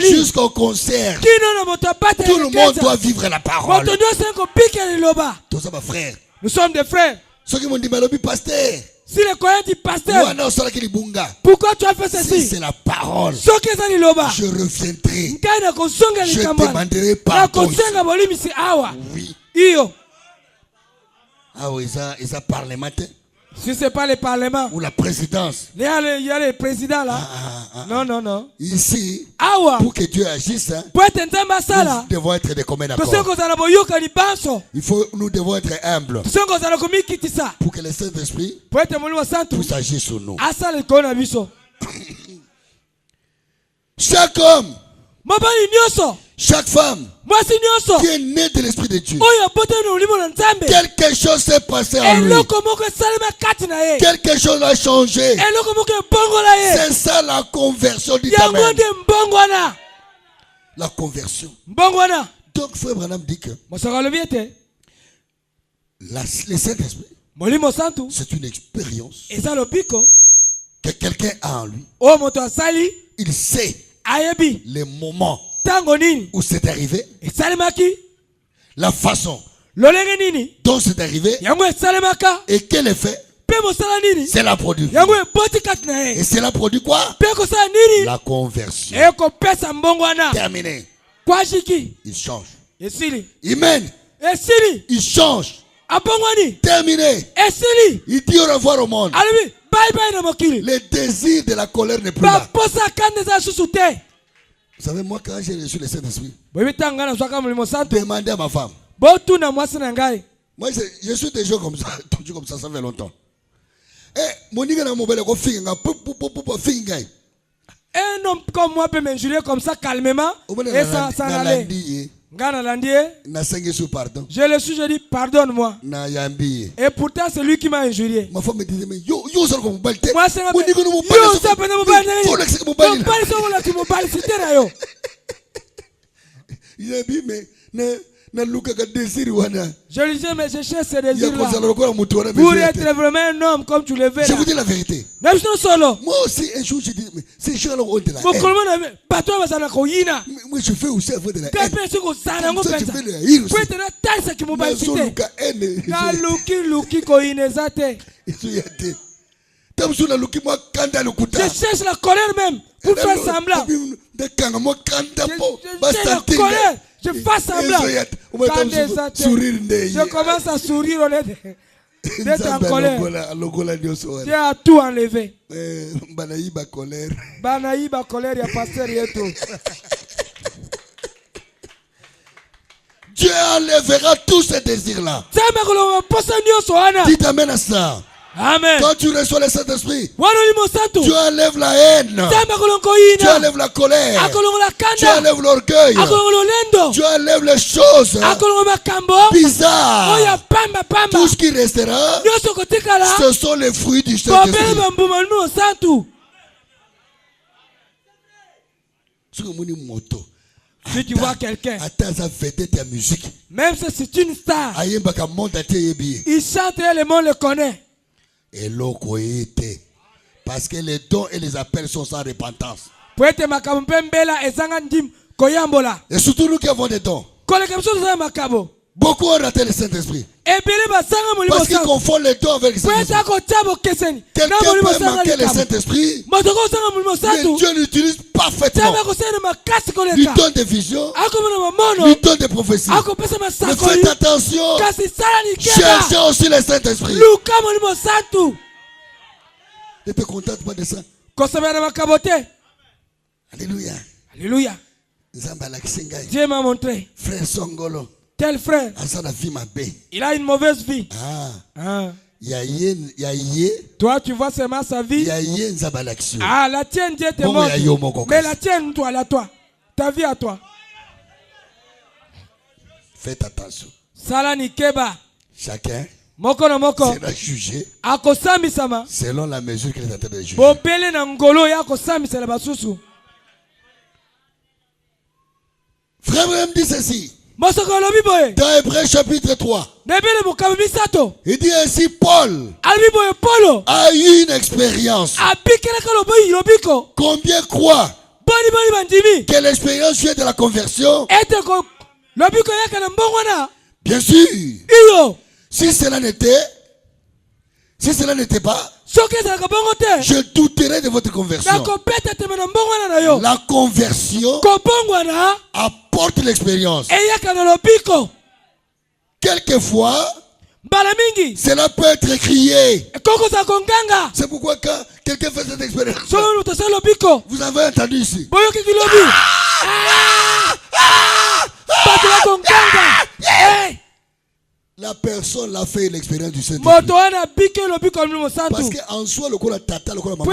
jusqu'au concert, tout le monde doit vivre la parole. Nous sommes des frères. Si le croyant dit pasteur, pourquoi tu as fait ceci? Si c'est la parole, je reviendrai. Je demanderai pardon. Oui. Ah oui, ça parlementaire. Si ce n'est pas le parlement. Ou la présidence. Il y a le président là. Non. Ici, pour que Dieu agisse, nous devons être des communs accords. Nous devons être humbles. Pour que le Saint-Esprit puisse agir sur nous. Chaque homme, chaque femme qui est née de l'Esprit de Dieu, quelque chose s'est passé en lui. Quelque chose a changé. C'est ça la conversion du Amen. La conversion. Donc Frère Branham dit que le Saint-Esprit, c'est une expérience que quelqu'un a en lui. Il sait les moments où c'est arrivé, la façon dont c'est arrivé, et quel effet cela produit. Et cela produit quoi? La conversion. Terminé. Il change. Amen. Il change. Terminé. Il dit au revoir au monde. Le désir de la colère n'est plus là. Vous savez, moi, quand j'ai reçu le Saint-Esprit, demandez à ma femme. Moi, je suis déjà comme ça, ça fait longtemps. Un homme comme moi peut m'injurier comme ça calmement et sans aller. Je le suis, je dis pardonne-moi. Et pourtant c'est lui qui m'a injurié. Ma femme me disait mais yo c'est je lui disais mais je cherche ces désirs là pour être vraiment un homme comme tu le veux. Je vous dis la vérité. Moi aussi un jour je dis mais ces gens là ont de la haine. Moi je fais aussi avoir de la haine. Je fais de la haine je cherche la colère même pour faire semblant. Je fais semblant. Je commence à sourire au lieu d'être en colère. Tu as tout enlevé. Banaïba colère, il y a pasteur et tout. Dieu enlèvera tous ces désirs-là. Dites amen à ça. Amen. Quand tu reçois le Saint-Esprit, tu enlèves la haine, tu enlèves la colère, tu enlèves l'orgueil, tu enlèves les choses bizarres. Tout ce qui restera, ce sont les fruits du Saint-Esprit. Si tu vois quelqu'un, même si c'est une star, il chante et le monde le connaît. Parce que les dons et les appels sont sans repentance. Et surtout nous qui avons des dons. Beaucoup ont raté le Saint-Esprit. Parce qu'ils confondent les dons avec le Saint-Esprit. Quelqu'un peut manquer le Saint-Esprit, mais Dieu l'utilise parfaitement. Il donne des visions, il donne des prophéties. Mais faites attention, cherchez aussi le Saint-Esprit. Ne te contente pas de ça. Alléluia. Alléluia. Dieu m'a montré. Frère Songolo. Tel frère, il a une mauvaise vie. Toi, tu vois seulement sa vie. La tienne, Dieu te montre. Mais la tienne, toi, la toi. Ta vie à toi. Faites attention. Chacun sera jugé selon la mesure qu'il est en train de juger. Frère Abraham dit ceci. Dans Hébreux chapitre 3, il dit ainsi, Paul a eu une expérience. Combien croient que l'expérience vient de la conversion? Bien sûr. Si cela n'était pas, je douterais de votre conversion. La conversion apporte l'expérience. Quelquefois, cela peut être crié. C'est pourquoi quand quelqu'un fait cette expérience, vous avez entendu ici. La personne l'a fait l'expérience du Saint-Esprit. Parce qu'en soi, le kola tata, le kola maman,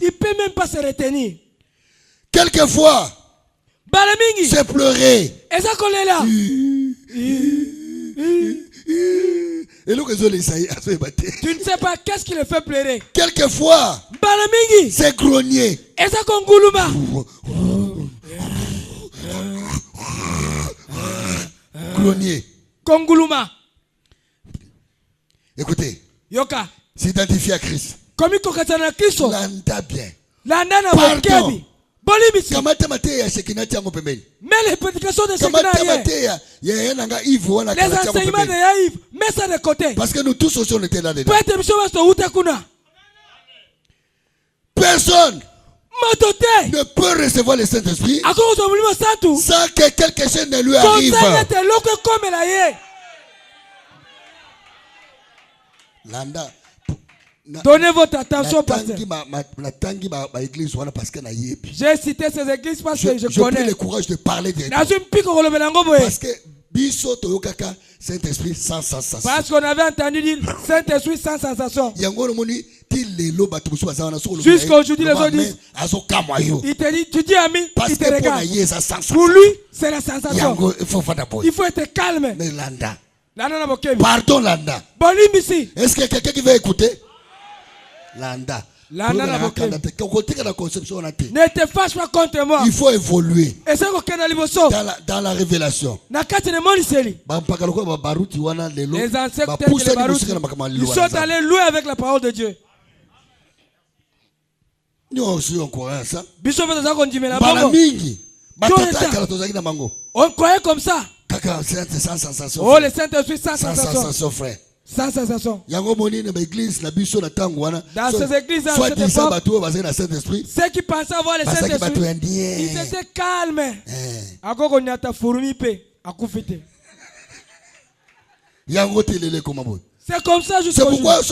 il peut même pas se retenir. Quelquefois, c'est pleurer. Tu ne sais pas qu'est-ce qui le fait pleurer. Quelquefois, c'est grogner. Grogner. Écoutez, s'identifier à Christ. Landa bien. Pardon. Mais les prédications de Shekinah, les enseignements de Yves, mets ça de côté. Parce que nous tous aussi on était là dedans. Personne ne peut recevoir le Saint-Esprit sans que quelque chose ne lui arrive. Landa. Donnez votre attention, pasteur. J'ai cité ces églises parce que je connais. J'ai pris le courage de parler de parce que Saint-Esprit sans sensation. Parce qu'on avait entendu dire Saint-Esprit sans sensation. Jusqu'à aujourd'hui, les autres disent, il te dit, tu dis ami, il te regarde. Pour lui, c'est la sensation. Il faut être calme. Pardon, Landa. Est-ce qu'il y a quelqu'un qui veut écouter? Landa. Ne te fâche pas contre moi. Il faut évoluer dans la révélation. Les ancêtres tels que les Barouti, ils sont allés loin avec la parole de Dieu. Nous aussi on croyait ça. On croyait comme ça. Oh, le Saint-Esprit sans sensation, frère. Sans sensation. Dans ces églises, à cette époque, ceux qui pensaient avoir le Saint-Esprit, ils étaient calmes. C'est comme ça jusqu'à aujourd'hui. Quand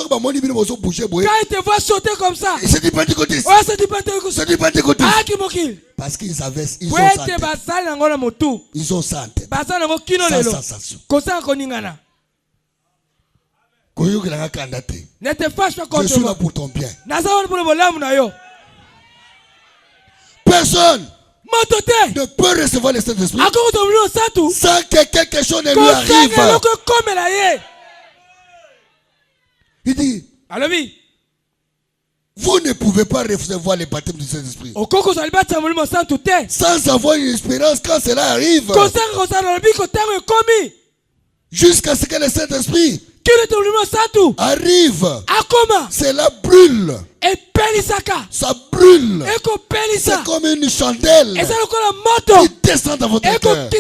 ils te voient sauter comme ça, c'est du pentecôtiste. Oh, c'est du pentecôtiste. C'est du pentecôtiste. Ah, qui m'occupe. Parce qu'ils avaient, ils ont sa tête. Sans sensation. Ne te fâche pas contre moi. Je suis là pour ton bien. Personne ne peut recevoir le Saint-Esprit sans que quelque chose ne lui arrive. Il dit, vous ne pouvez pas recevoir le baptême du Saint-Esprit sans avoir une espérance quand cela arrive. Jusqu'à ce que le Saint-Esprit arrive, cela brûle. Ça brûle. C'est comme une chandelle qui descend dans votre cœur.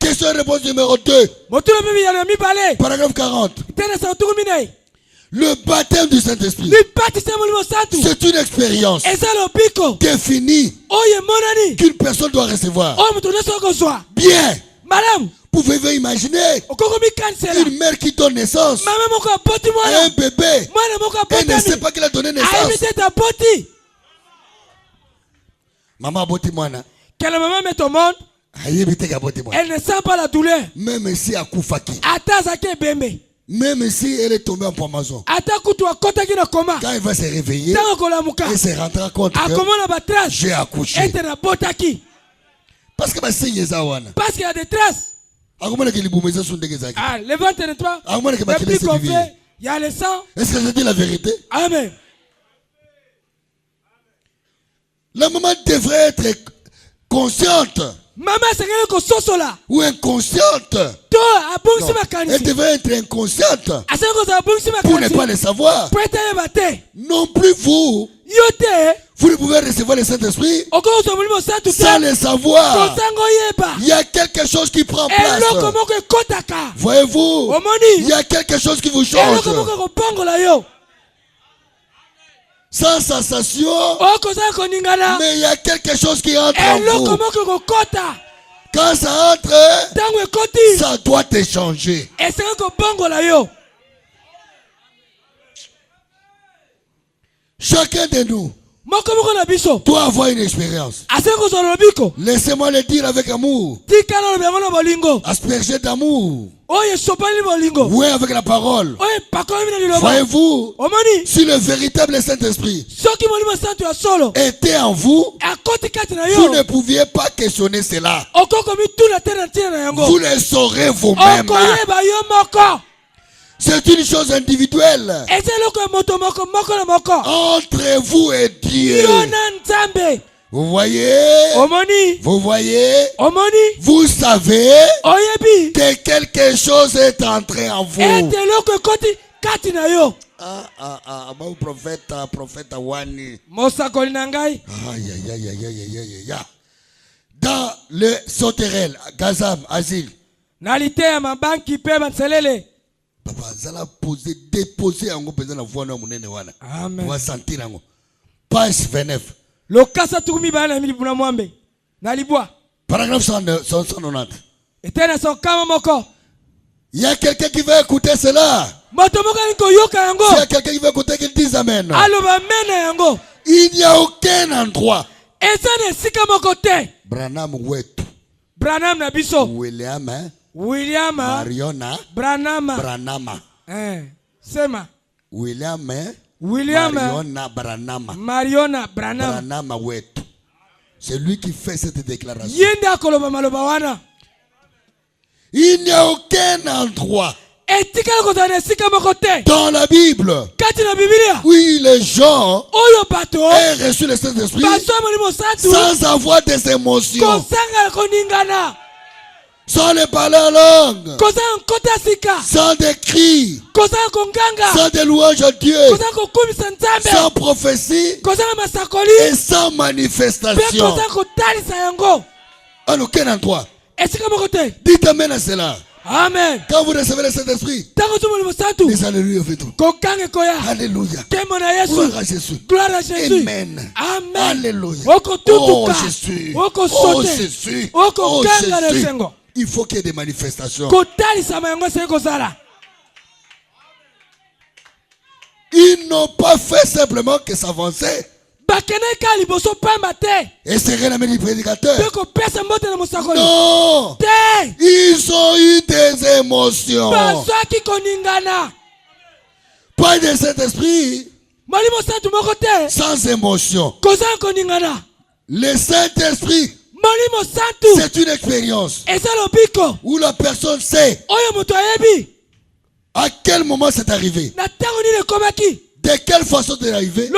Question et réponse numéro 2. Paragraphe 40. Le baptême du Saint-Esprit, c'est une expérience définie qu'une personne doit recevoir. Bien. Pouvez-vous imaginer une mère qui donne naissance à un bébé et ne sait pas qu'elle a donné naissance? Maman a boti mwana. Que la maman met au monde, elle ne sent pas la douleur. Même si elle koufaki. Bembe. Même si elle est tombée en pomaison. Quand elle va se réveiller, elle se rendra compte que j'ai accouché. Parce que parce qu'il y a des traces. Le ventre n'est pas. Le plus qu'on fait, il y a le sang. Est-ce que je dis la vérité? Amen. La maman devrait être consciente. Maman, c'est quelque là. Ou inconsciente. Non. Elle devrait être inconsciente pour ne pas le savoir. Non plus vous. Vous ne pouvez recevoir le Saint-Esprit sans le savoir. Il y a quelque chose qui prend place. Voyez-vous, il y a quelque chose qui vous change. Sans sensation, mais il y a quelque chose qui entre en vous. Quand ça entre, ça doit te changer. Chacun de nous doit avoir une expérience. Laissez-moi le dire avec amour. Asperger d'amour. Oui, avec la parole. Voyez-vous, si le véritable Saint-Esprit était en vous, vous ne pouviez pas questionner cela. Vous le saurez vous-même. C'est une chose individuelle entre vous et Dieu. Vous voyez, vous savez que quelque chose est entré en vous. Prophète Wani. Dans le sauterelle, Gazam, Asile. Papa, zala poser, déposer en gros la voix na munene wana. Amen. On va sentir en gros. Page 29. Le kasa tukumi bana milibuna mwambe. Nalibwa. Paragraphe 190. Etena son kama moko. Il y a quelqu'un qui va écouter cela. Motomoka niko yoka yango. Il y a quelqu'un qui va écouter qu'il dise amen. Allo ba mena yango. Il n'y a aucun endroit. Esane sika moko te. Branham wetu. Branham na biso. William, hein? William Mariona Branhama. Sema William Mariona Branham. Branhama wetu. C'est lui qui fait cette déclaration. Yenda koloba maloba wana. Il n'y a aucun endroit dans la Bible oui, les gens ont reçu le Saint-Esprit sans avoir des émotions, sans les parler en langue, sans des cris, sans des louanges à Dieu, sans prophétie et sans manifestation. En aucun endroit. Dites amen à cela. Amen. Quand vous recevez le Saint-Esprit, les alléluia fait tout. Alléluia. Gloire à Jésus. Amen. Amen. Alléluia. Oh Jésus. Oh Jésus. Oh Jésus. Il faut qu'il y ait des manifestations. Ils n'ont pas fait simplement que s'avancer et serrer la main du prédicateur. Non, ils ont eu des émotions. Pas de Saint-Esprit sans émotion. Le Saint-Esprit, c'est une expérience où la personne sait à quel moment c'est arrivé, de quelle façon c'est arrivé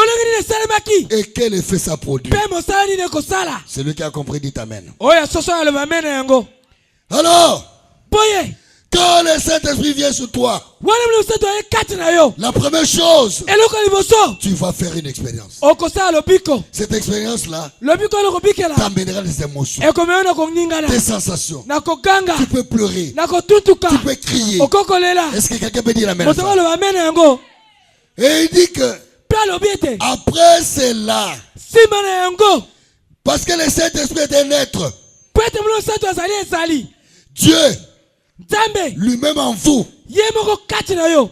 et quel effet ça produit. Celui qui a compris dit amen. Alors, Quand le Saint-Esprit vient sur toi, la première chose, tu vas faire une expérience. Cette expérience-là t'amènera des émotions, des sensations. Tu peux pleurer, tu peux crier. Est-ce que quelqu'un peut dire amen? Et il dit que après cela, parce que le Saint-Esprit est un être, Dieu lui-même en vous.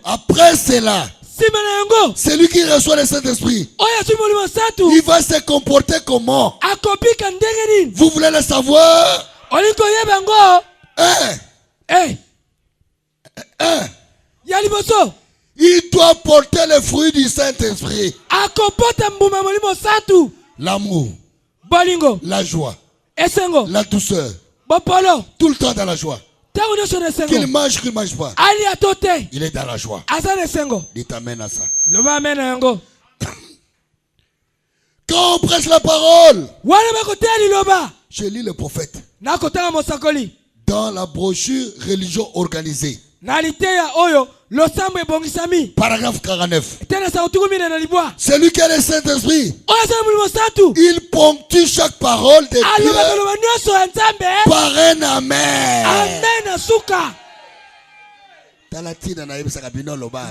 Après cela, celui qui reçoit le Saint-Esprit, il va se comporter comment? Vous voulez le savoir? Il doit porter le fruit du Saint-Esprit. L'amour, la joie, la douceur, tout le temps dans la joie. Qu'il mange, qu'il ne mange pas, il est dans la joie. Il t'amène à ça. Quand on prêche la parole, je lis le prophète dans la brochure Religion organisée, paragraphe 49. Celui qui a le Saint-Esprit, il ponctue chaque parole de Dieu par un amen.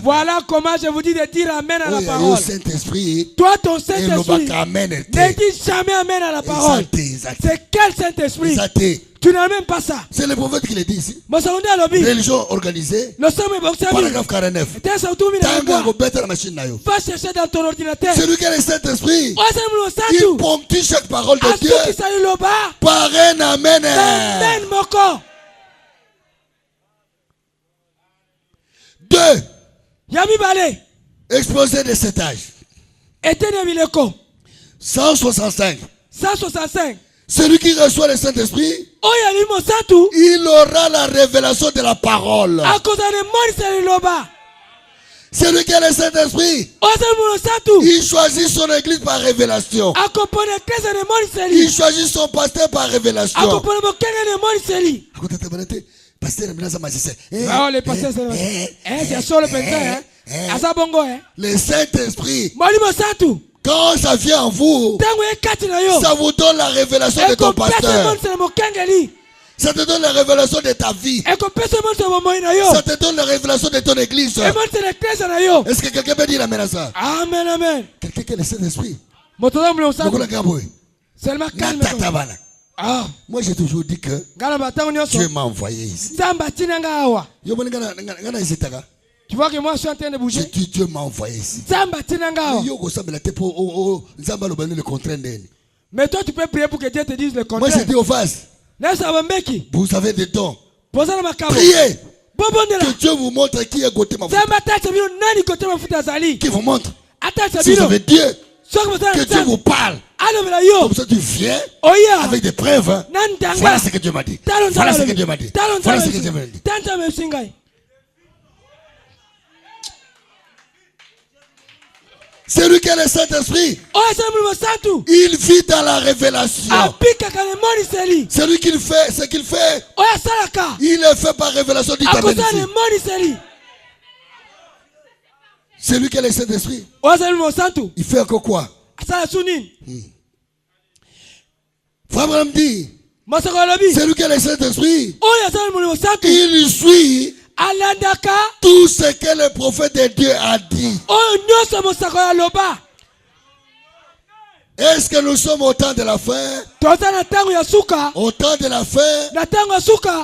Voilà comment je vous dis de dire amen à la parole. Toi, ton Saint-Esprit, ne dis jamais amen à la parole. C'est quel Saint-Esprit? Tu n'as même pas ça. C'est le prophète qui le dit ici. Religion organisée, paragraphe 49. Va chercher dans ton ordinateur. Celui qui a le Saint-Esprit, il ponctue chaque parole de Dieu par un amen. Deux, explosé de cet âge. 165. Celui qui reçoit le Saint-Esprit, il aura la révélation de la parole. Celui qui a le Saint-Esprit, il choisit son église par révélation. Il choisit son pasteur par révélation. Le Saint-Esprit, quand ça vient en vous, ça vous donne la révélation de ton pasteur. Ça te donne la révélation de ta vie. Ça te donne la révélation de ton église. Est-ce que quelqu'un peut dire amen à ça? Amen, amen. Quelqu'un qui a le Saint-Esprit. Seulement calme. Moi j'ai toujours dit que Dieu m'a envoyé ici. Tu vois que moi je suis en train de bouger. J'ai dit Dieu m'a envoyé ici. Mais toi tu peux prier pour que Dieu te dise le contraire. Moi j'ai dit au face, vous avez des dons. Priez que Dieu vous montre qui est côté ma foot. Qui vous montre. Si vous avez Dieu, que Dieu vous parle. Comme ça tu viens avec des preuves. Voilà ce que Dieu m'a dit. Voilà ce que Dieu m'a dit. Voilà ce que Dieu m'a dit. Celui qui a le Saint-Esprit, il vit dans la révélation. Celui qui fait ce qu'il fait, il le fait par révélation du Tabernacle. Celui qui a le Saint-Esprit, il fait encore quoi? Frère Abraham dit, celui qui a le Saint-Esprit, il suit tout ce que le prophète de Dieu a dit. Est-ce que nous sommes au temps de la fin? Au temps de la fin,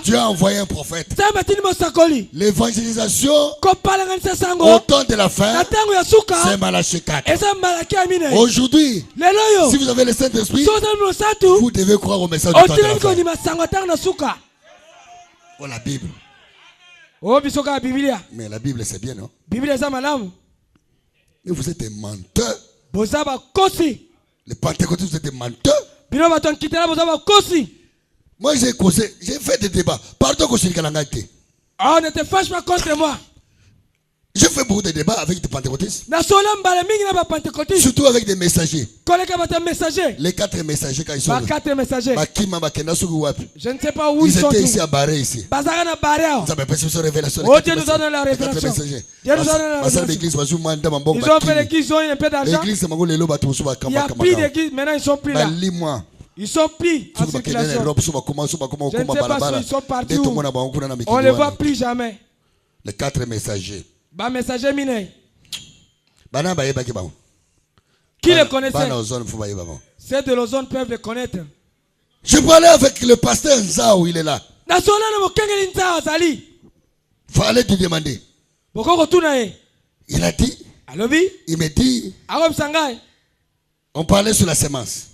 Dieu a envoyé un prophète. L'évangélisation au temps de la fin, c'est Malachie 4. Aujourd'hui, si vous avez le Saint-Esprit, vous devez croire au message du temps de la fin. Oh, la Bible. Mais la Bible c'est bien, non? Mais vous êtes des menteurs. Les pentecôtistes, vous êtes des menteurs. Moi j'ai causé, j'ai fait des débats. Pardon que je suis ne te fâche pas contre moi. J'ai fait beaucoup de débats avec des pentecôtistes. Surtout avec des messagers. Les 4 messagers quand ils sont je ne sais pas où ils sont. Ils étaient ici à Barré ici. Ça m'a passé sur révélation. Oh, Dieu nous a donné la révélation. Ils ont fait l'église, ils ont eu un peu d'argent. Il n'y a plus d'église, maintenant ils sont plus là. Ils sont plus en circulation. Je ne sais pas s'ils sont partis où. On ne les voit plus jamais. Les 4 messagers. Messager miné. Qui les connaissait? Ceux de l'ozone peuvent les connaître. Je parlais avec le pasteur Nzao, il est là. Fallait te demander. Il a dit. Il me dit. On parlait sur la semence.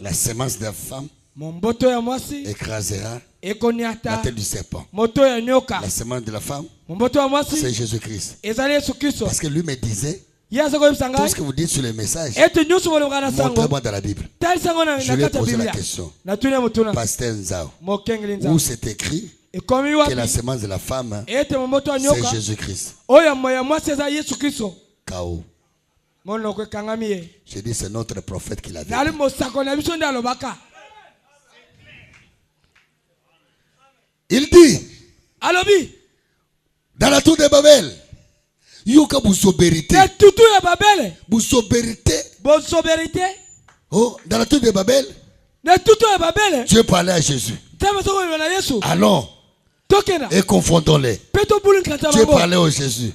La semence de la femme écrasera la tête du serpent. La semence de la femme, c'est Jésus-Christ. Parce que lui me disait, tout ce que vous dites sur les messages, montrez-moi dans la Bible. Je lui ai posé la question. Pasteur Nzao, où c'est écrit que la semence de la femme, c'est Jésus-Christ. K.O. J'ai dit, c'est notre prophète qui l'a dit. Il dit, dans la tour de Babel, Yuka Boussoberité. Boussoberité. Oh, dans la tour de Babel, Dieu parlait à Jésus. Allons et confrontons-les. Dieu parlait à Jésus.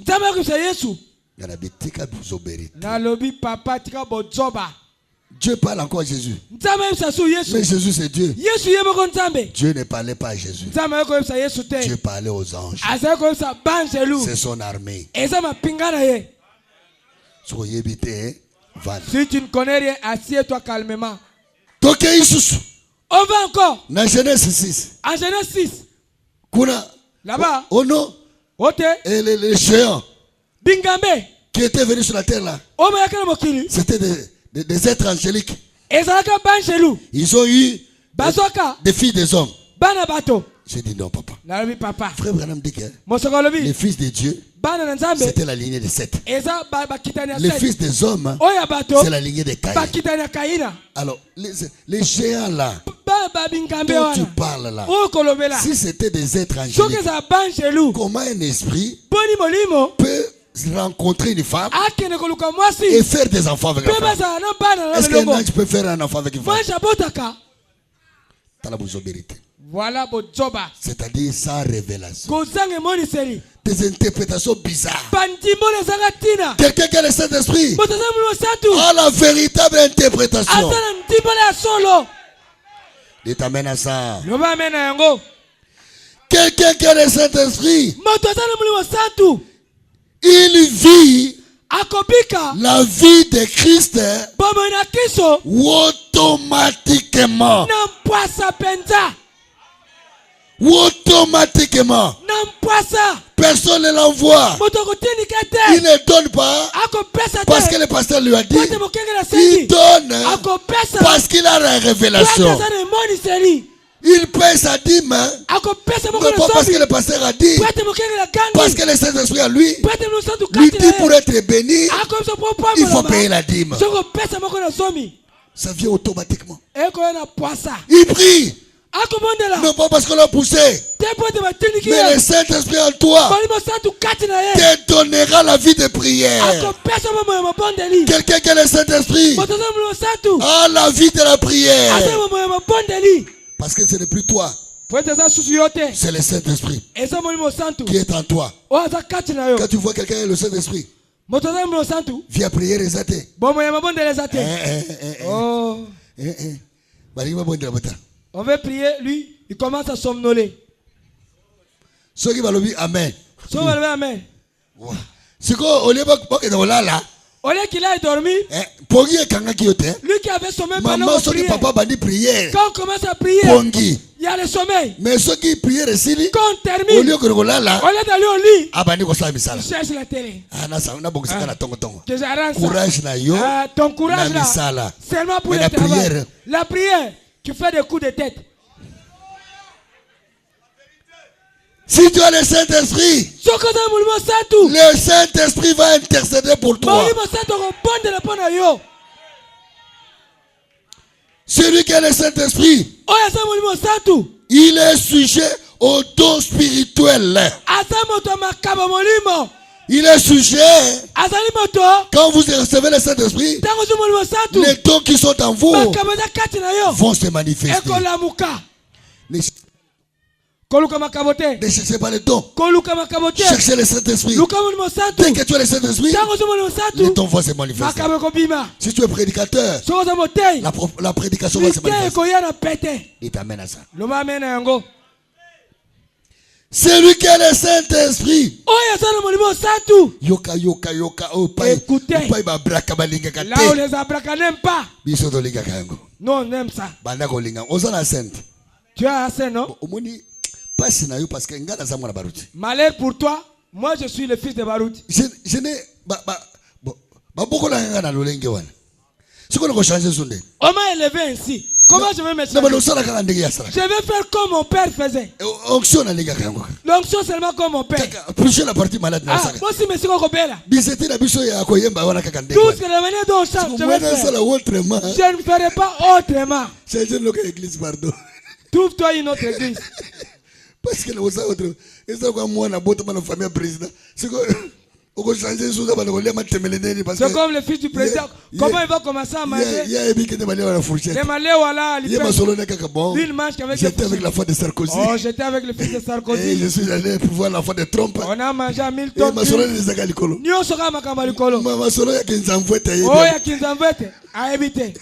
Dieu parle encore à Jésus. Mais Jésus c'est Dieu. Dieu ne parlait pas à Jésus. Dieu parlait aux anges. C'est son armée. Si tu ne connais rien, assieds-toi calmement. On va encore. Dans Genèse 6. En Genèse 6. Là-bas. Oh non. Et les géants qui étaient venus sur la terre là. C'était des êtres angéliques. Ils ont eu des filles des hommes. J'ai dit non, papa. Frère Branham dit que les fils de Dieu, c'était la lignée de Seth. Les fils des hommes, c'est la lignée de Caïn. Alors, les géants là, dont tu parles là, si c'était des êtres angéliques, comment un esprit peut rencontrer une femme et faire des enfants avec la femme? Est-ce qu'un ange peut faire un enfant avec une femme? Voilà Bozoba. C'est-à-dire sans révélation. Des interprétations bizarres. Quelqu'un qui a le Saint-Esprit a la véritable interprétation. Il t'amène à ça. Quelqu'un qui a le Saint-Esprit, il vit la vie de Christ automatiquement. Automatiquement. Personne ne l'envoie. Il ne donne pas parce que le pasteur lui a dit. Il donne parce qu'il a la révélation. Il paie sa dîme. Non pas parce que le pasteur a dit. Parce que le Saint-Esprit a lui dit pour être béni, il faut payer la dîme. Ça vient automatiquement. Il prie. Non pas parce qu'on l'a poussé. Mais le Saint-Esprit en toi te donnera la vie de prière. Quelqu'un qui a le Saint-Esprit a la vie de la prière. Parce que ce n'est plus toi. C'est le Saint-Esprit qui est en toi. Quand tu vois quelqu'un qui a le Saint-Esprit, viens prier les athées. On veut prier, lui, il commence à somnoler. Ceux qui vont le dire Amen. Amen. C'est quoi, au lieu qu'il aille dormir, lui qui avait sommeil pendant qu'on priait, quand on commence à prier, il y a le sommeil. Mais ceux qui prient, quand on termine, au lieu d'aller au lit, il cherche la télé. Courage na yo, ton courage là, seulement pour le travail. La prière, tu fais des coups de tête. Si tu as le Saint-Esprit, le Saint-Esprit va intercéder pour toi. Celui qui a le Saint-Esprit, il est sujet au don spirituel. Il est sujet, quand vous recevez le Saint-Esprit, les dons qui sont en vous vont se manifester. Ne cherchez pas les dons. Cherchez le Saint-Esprit. Dès que tu as le Saint-Esprit, les dons vont se manifester. Si tu es prédicateur, la prédication va se manifester. Il t'amène à ça. Celui qui a le Saint-Esprit. Écoutez. Là où les abraka n'aiment pas. Non, on aime ça. Tu as assez, non? Malheur pour toi, moi je suis le fils de Barout. Je n'ai on m'a élevé ainsi. Comment je vais me changer? Je vais faire comme mon père faisait. L'onction seulement comme mon père. Moi aussi, je suis Robert. Tout ce que la manière dont on chante, je vais faire. Je ne ferai pas autrement. Trouve-toi une autre église. Parce que c'est comme le fils du président. Comment il va commencer à manger? Les Malais, voilà. Lui, il mange qu'avec j'étais avec la femme de Sarkozy. Oh, j'étais avec le fils de Sarkozy. Et je suis allé pour voir la femme de Trump. On a mangé à 1000 tonnes. Oh, il y a 15 enveloppes à éviter.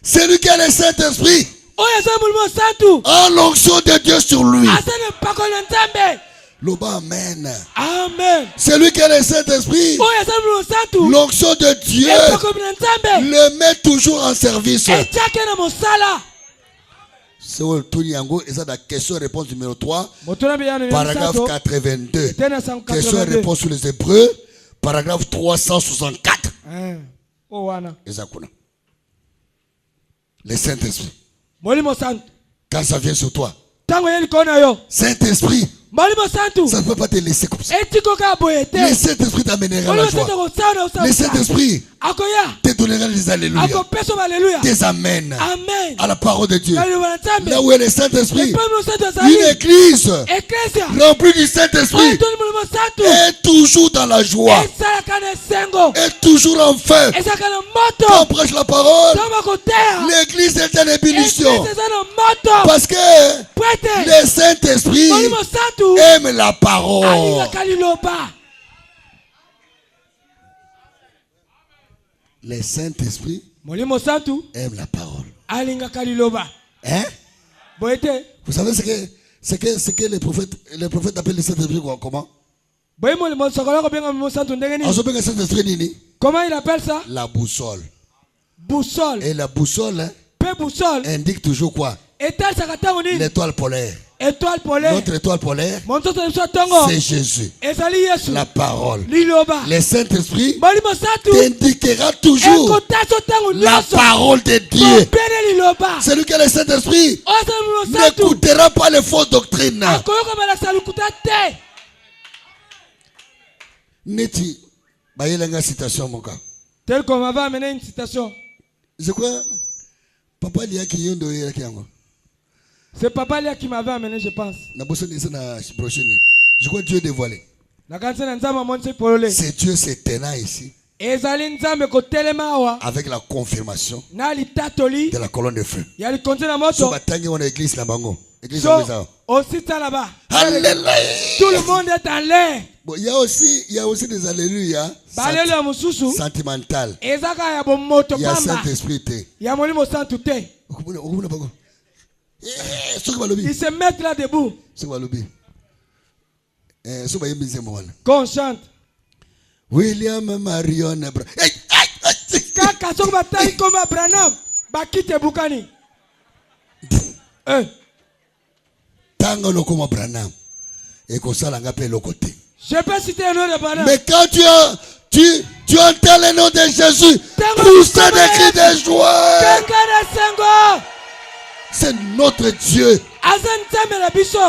C'est lui qui a le Saint-Esprit. En l'onction de Dieu sur lui. Amen. Amen. C'est lui qui a le Saint-Esprit. L'onction de Dieu le met toujours en service. C'est la question-réponse numéro 3. Paragraphe 82. Question-réponse sur les Hébreux. Paragraphe 364. Le Saint-Esprit. Quand ça vient sur toi, Saint-Esprit, ça ne peut pas te laisser comme ça. Le Saint-Esprit t'amènera la joie. Le Saint-Esprit te donnera les alléluia, des amen à la parole de Dieu. Là où est le Saint-Esprit, une église remplie du Saint-Esprit est toujours dans la joie, est toujours en feu. Quand on prêche la parole, l'église est en ébullition. Parce que le Saint-Esprit aime la parole. Le Saint-Esprit aime la parole. Hein? Vous savez ce que les prophètes appellent le Saint-Esprit comment? Comment il appelle ça? La boussole. Boussole. Et la boussole, indique toujours quoi? L'étoile polaire. Étoile polaire. Notre étoile polaire, c'est Jésus. La parole. Le Saint-Esprit t'indiquera toujours la parole de Dieu. Celui qui a le Saint-Esprit n'écoutera pas les fausses doctrines. Neti, bayelanga citation mon gars. Tel qu'on m'avait amené une citation. Je crois, papa liya qui yondo yera kiango. C'est papa Lia qui m'avait amené, je pense. Je crois que Dieu est dévoilé. C'est Dieu, c'est tenant ici. Avec la confirmation de la colonne de feu. Alléluia. Tout le monde est en l'air. Il y a aussi des alléluia sentimentales. Il y a Saint-Esprit. Ils se mettent là debout. Qu'on chante. William Marion Kaka sok batali comme Branham. Bakite Bukani. Tango lo comme Branham. Et qu'on s'en l'appelle le côté. Je peux citer un nom de Branham. Mais quand tu entends le nom de Jésus, poussez des cris de joie. C'est notre Dieu.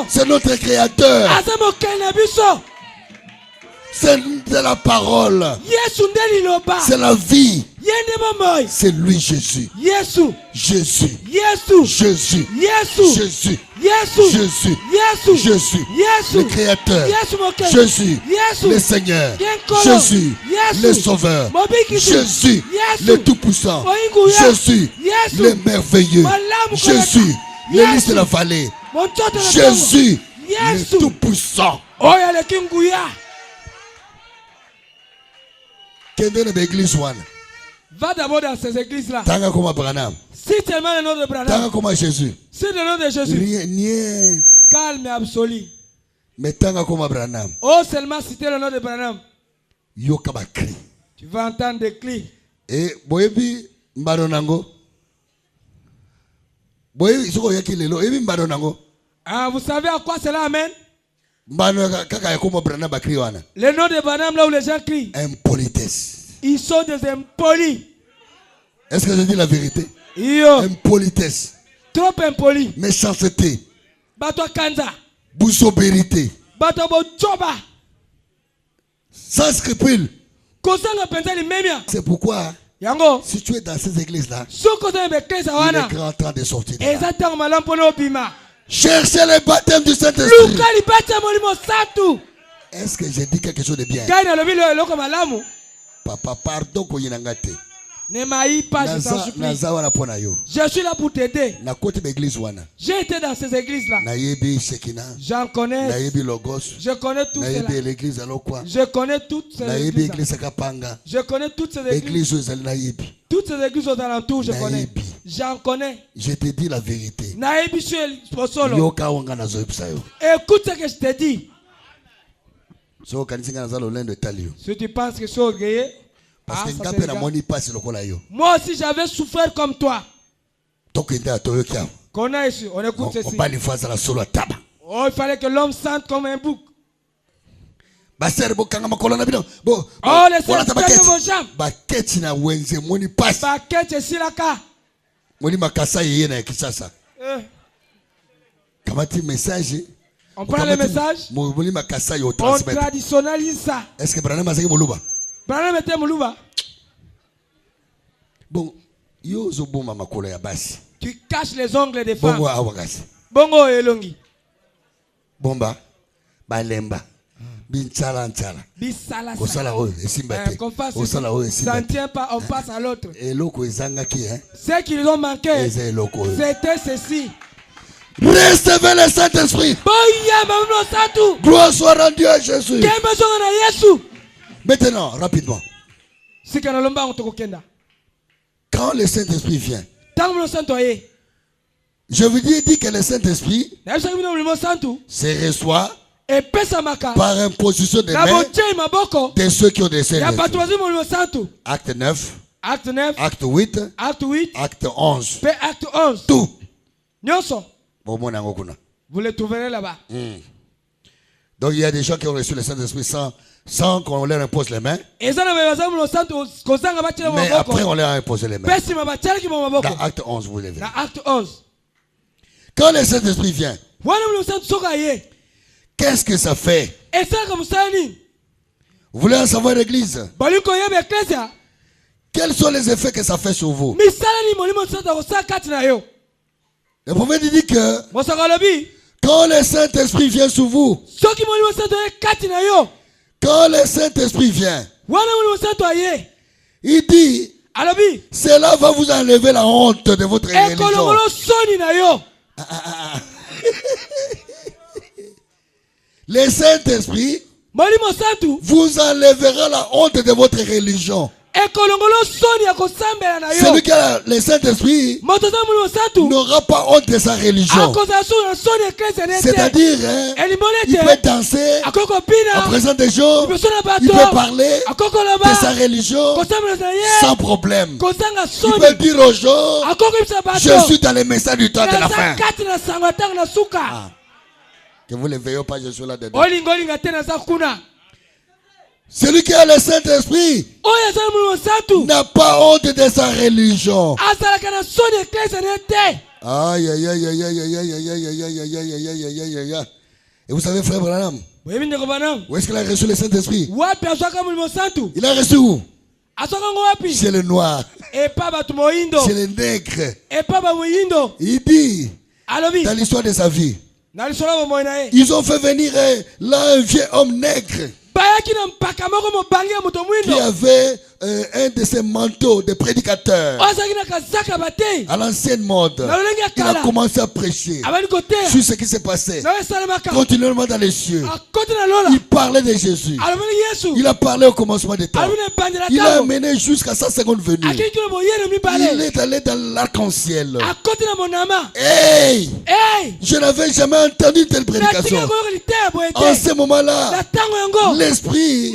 C'est notre créateur. C'est la parole. C'est la vie. C'est lui Jésus. Jésus. Jésus. Jésus. Jésus. Jésus. Le créateur. Jésus. Le Seigneur. Jésus. Le Sauveur. Jésus. Le Tout-Puissant. Jésus. Le Merveilleux. Jésus. Le lys de la vallée. Jésus. Le Tout-Puissant. Va d'abord dans ces églises-là. Si tellement le nom de Branham. Jésus. Si le nom de Jésus. Rien. Calme et absolu. Mais Branham. Oh, seulement citer le nom de Branham. Cri. Tu vas entendre des cris. Et boyebi mbaronango. Boyebi soko yaki lelo. Ebi mbaronango. Ah, vous savez à quoi cela amène? Le nom de Branham là où les gens crient. Impolitesse. Ils sont des impolis. Est-ce que je dis la vérité? Yo. Impolitesse. Trop impoli. Méchanceté. Bato kanza. Bousobérité. Bato bochoba. Sans scrupule. C'est pourquoi Yango. Si tu es dans ces églises-là, il est grand temps de sortir de là. Cherchez le baptême du Saint-Esprit. Est-ce que j'ai dit quelque chose de bien? Papa, pardon qu'on y n'a ne m'haïs pas, je t'en supplie. Je suis là pour t'aider. J'ai été dans ces églises-là. J'en connais. Je connais toutes celles-là. Je connais toutes ces églises. Je connais toutes ces églises. Toutes ces églises aux alentours, je connais. J'en connais. Je te dis la vérité. Écoute ce que je te dis. Si tu penses que je suis orgueilleux, parce que moi aussi j'avais souffert comme toi. Qu'on a ici, on écoute ceci. Oh, il fallait que l'homme sente comme un bouc. Oh, les sœurs, calmez vos jambes. Baquette ici la cas. On prend le message. On traditionnalise ça. Est-ce que Branham a dit Moluba? Branham était Moluba. Bon, yo zo bomba makolo ya basi. Tu caches les ongles des femmes. Bongo awagasi. Bongo elongi. Bomba balemba. Binchala nchala. Bisala. Kosala oyo esimbate. Kosala oyo esimbate. Ça ne tient pas, on passe à l'autre. Eloko ezangaki hein. Ce qu'ils ont manqué. C'était ceci. Recevez le Saint-Esprit. Gloire soit rendue à Jésus. Maintenant, rapidement. Quand le Saint-Esprit vient, je vous dis que le Saint-Esprit se reçoit par imposition des mains de ceux qui ont des Saint-Esprit. Acte 9, Acte 8, Acte 11. Tout. Vous les trouverez là-bas. Donc il y a des gens qui ont reçu le Saint-Esprit sans qu'on leur impose les mains. Mais après on leur a imposé les mains. Dans Acte 11, vous l'avez. Quand le Saint-Esprit vient, qu'est-ce que ça fait? Vous voulez en savoir l'église? Quels sont les effets que ça fait sur vous? Le prophète dit que quand le Saint-Esprit vient sur vous, quand le Saint-Esprit vient, il dit, cela va vous enlever la honte de votre religion. Le Saint-Esprit vous enlèvera la honte de votre religion. Celui qui a le Saint-Esprit n'aura pas honte de sa religion. C'est-à-dire, il peut danser en présence des gens, il peut parler de sa religion sans problème. Il peut dire aux gens, je suis dans les messages du temps de la fin. Que vous ne veillez pas, je suis là dedans. Celui qui a le Saint-Esprit n'a pas honte de sa religion. Aïe, aïe, aïe, aïe, aïe, aïe, aïe, aïe, aïe, aïe, aïe, aïe, aïe, aïe, aïe, aïe, aïe. Et vous savez, frère Branham, où est-ce qu'il a reçu le Saint-Esprit? Il a reçu où? Chez le noir. Chez les nègres. Il dit, dans l'histoire de sa vie, ils ont fait venir là un vieux homme nègre qui avait un de ces manteaux de prédicateur à l'ancienne mode. Il a commencé à prêcher sur ce qui s'est passé continuellement dans les cieux. Il parlait de Jésus. Il a parlé au commencement des temps. Il a amené jusqu'à sa seconde venue. Il est allé dans l'arc-en-ciel. Hey! Je n'avais jamais entendu une telle prédication. En ce moment-là, l'Esprit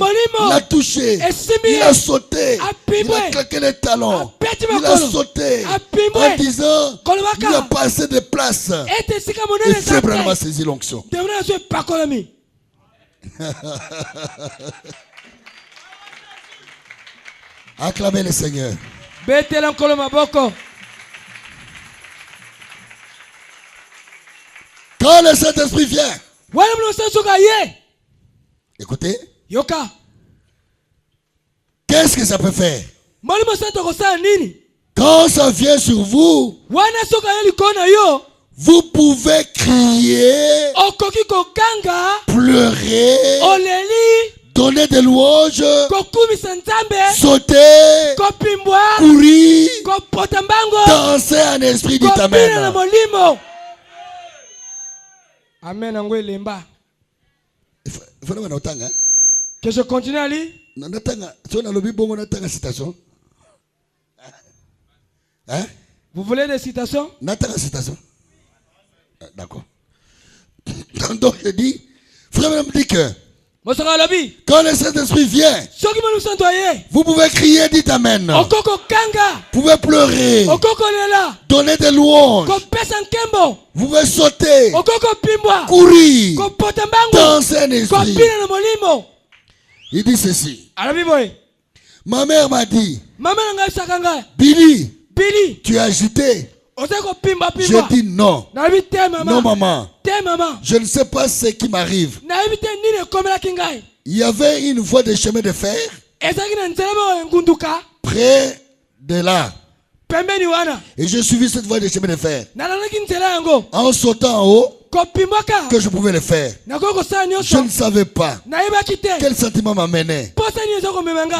l'a touché. Il a sauté. Il a claqué les talons. Il a sauté en disant, il n'y a pas assez de place. Et Frère Branham a saisi l'onction. Acclamez le Seigneur. Quand le Saint-Esprit vient, écoutez, qu'est-ce que ça peut faire? Quand ça vient sur vous, vous pouvez crier, pleurer, donner des louanges, sauter, courir, danser en esprit. Dites Amen. Amen. Que je continue à lire. Vous voulez des citations? D'accord. Donc je dis, frère me dit que quand le Saint-Esprit vient, vous pouvez crier, dites Amen. Vous pouvez pleurer, donner des louanges, vous pouvez sauter, courir, danser en esprit. Il dit ceci. Ma mère m'a dit, Billy, tu es agité. Je dis non. Non, maman. Je ne sais pas ce qui m'arrive. Il y avait une voie de chemin de fer près de là. Et je suivis cette voie de chemin de fer. En sautant en haut, que je pouvais le faire. Je ne savais pas quel sentiment m'amenait.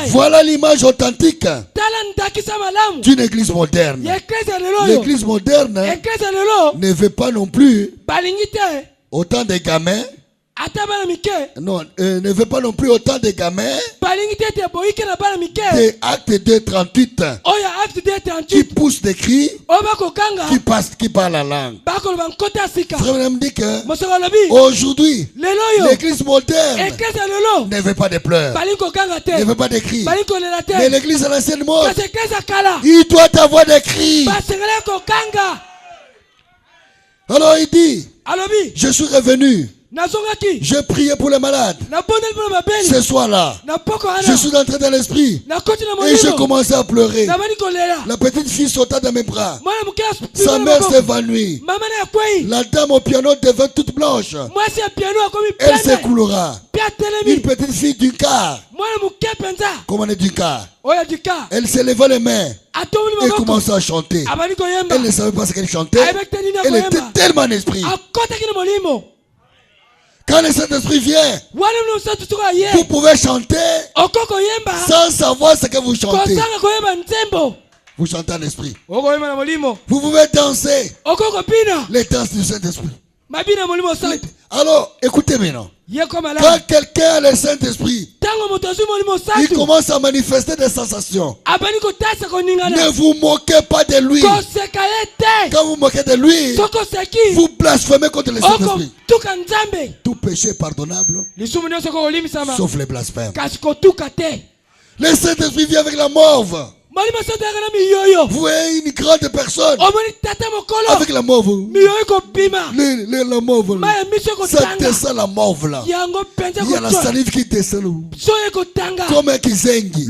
Voilà l'image authentique d'une église moderne. L'église moderne ne veut pas non plus autant de gamins. Non, ne veut pas non plus autant de gamins. Des actes 2:38 qui poussent des cris, qui parlent la langue. Frère me dit que aujourd'hui, l'église moderne ne veut pas de pleurs, ne veut pas de cris. Mais l'église à l'ancienne mode, il doit avoir des cris. Alors il dit, je suis revenu. Je priais pour les malades. Ce soir-là, je suis entré dans l'esprit et je commençais à pleurer. La petite fille sauta dans mes bras. Sa mère s'évanouit. La dame au piano devint toute blanche. Elle s'écoulera. Une petite fille du quart. Comment on est du quart? Elle s'éleva les mains et commença à chanter. Elle ne savait pas ce qu'elle chantait. Elle était tellement en esprit. Quand le Saint-Esprit vient, vous pouvez chanter sans savoir ce que vous chantez. Vous chantez en esprit. Vous pouvez danser les danses du Saint-Esprit. Alors, écoutez maintenant. Quand quelqu'un a le Saint-Esprit, il commence à manifester des sensations. Ne vous moquez pas de lui. Quand vous moquez de lui, vous blasphémez contre le Saint-Esprit. Tout péché est pardonnable, sauf les blasphèmes. Le Saint-Esprit vient avec la morve. Vous voyez une grande personne avec la morve. La morve là. Ça descend la morve là. Il y a la salive qui descend. Comme un kizengi.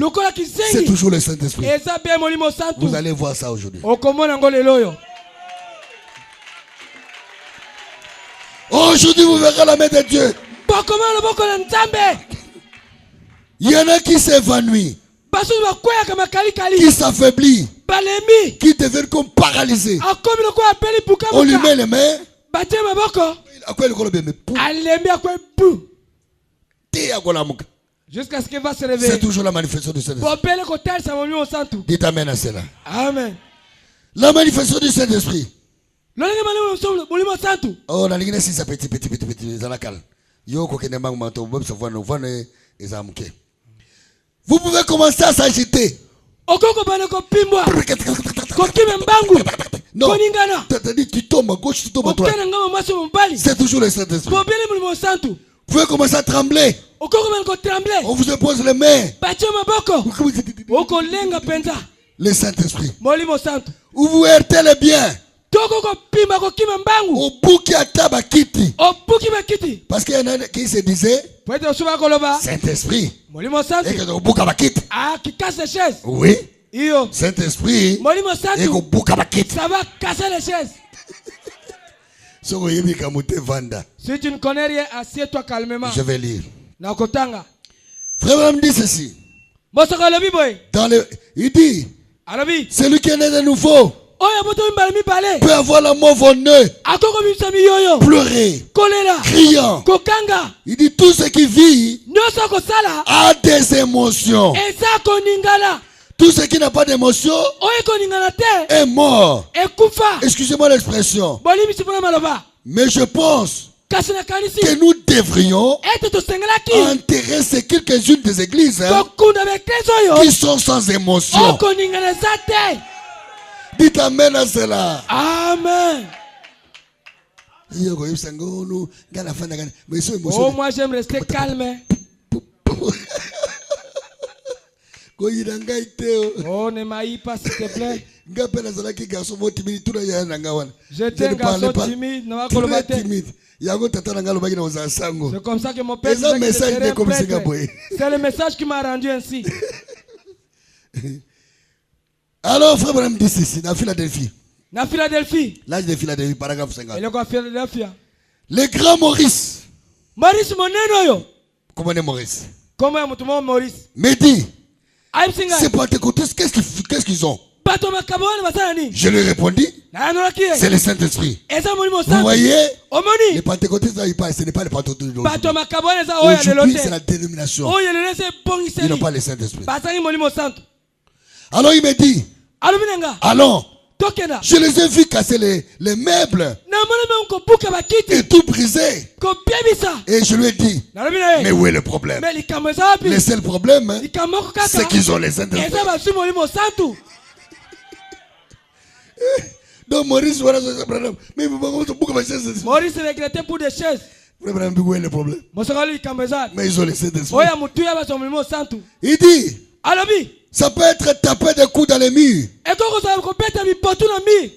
C'est toujours le Saint-Esprit. Vous allez voir ça aujourd'hui. Aujourd'hui, vous verrez la main de Dieu. Il y en a qui s'évanouissent, qui s'affaiblit, qui deviennent comme paralysés. On lui met les mains. Jusqu'à ce qu'il va se réveiller. C'est toujours la manifestation du Saint-Esprit. Dites amen à cela. Amen. La manifestation du Saint-Esprit. Oh, la ligne c'est petit. Vous pouvez commencer à s'agiter. Non, tu tombes à gauche, tu tombes à droite. C'est toujours le Saint-Esprit. Vous pouvez commencer à trembler. On vous impose les mains. Le Saint-Esprit. Vous vous heurtez les biens. Au bout qui a tabakiti. Parce qu'il y en a qui se disaient Saint-Esprit. Et que au bout qui casse les chaises. Oui. Saint-Esprit. Et au bout ça va casser les chaises. Si tu ne connais rien, assieds-toi calmement. Je vais lire. Frère me dit ceci. Il dit, celui qui est né de nouveau peut avoir la mauve au nez, pleurer, criant. Il dit tout ce qui vit a des émotions. Tout ce qui n'a pas d'émotion est mort. Excusez-moi l'expression. Mais je pense que nous devrions enterrer ces quelques-unes des églises qui sont sans émotion. Dites amen à cela. Amen. Oh, moi j'aime rester calme. Oh, ne m'aille pas s'il te plaît. J'étais un garçon timide, très timide. C'est comme ça que mon père disait que j'étais prêtre. C'est le message qui m'a rendu ainsi. Alors, frère Branham dit ceci, dans Philadelphie. L'âge de Philadelphie, paragraphe 50. Le grand Maurice. Maurice Moneno. Comment est Maurice? Maurice. Mais dit, c'est pentecôtistes, qu'est-ce qu'ils ont? Je lui ai répondu, c'est le Saint-Esprit. Vous voyez, les pentecôtistes, ce n'est pas les pentecôtistes. Aujourd'hui, c'est la dénomination. Ils n'ont pas le Saint-Esprit. Alors il me dit, allons. Je les ai vus casser les meubles et tout briser. Et je lui ai dit, mais où est le problème? Le seul problème, c'est qu'ils ont les Saint-Esprit. Donc Maurice regrettait pour des chaises. Où est le problème? Mais ils ont les Saint-Esprit. Il dit, ça peut être taper des coups dans les murs.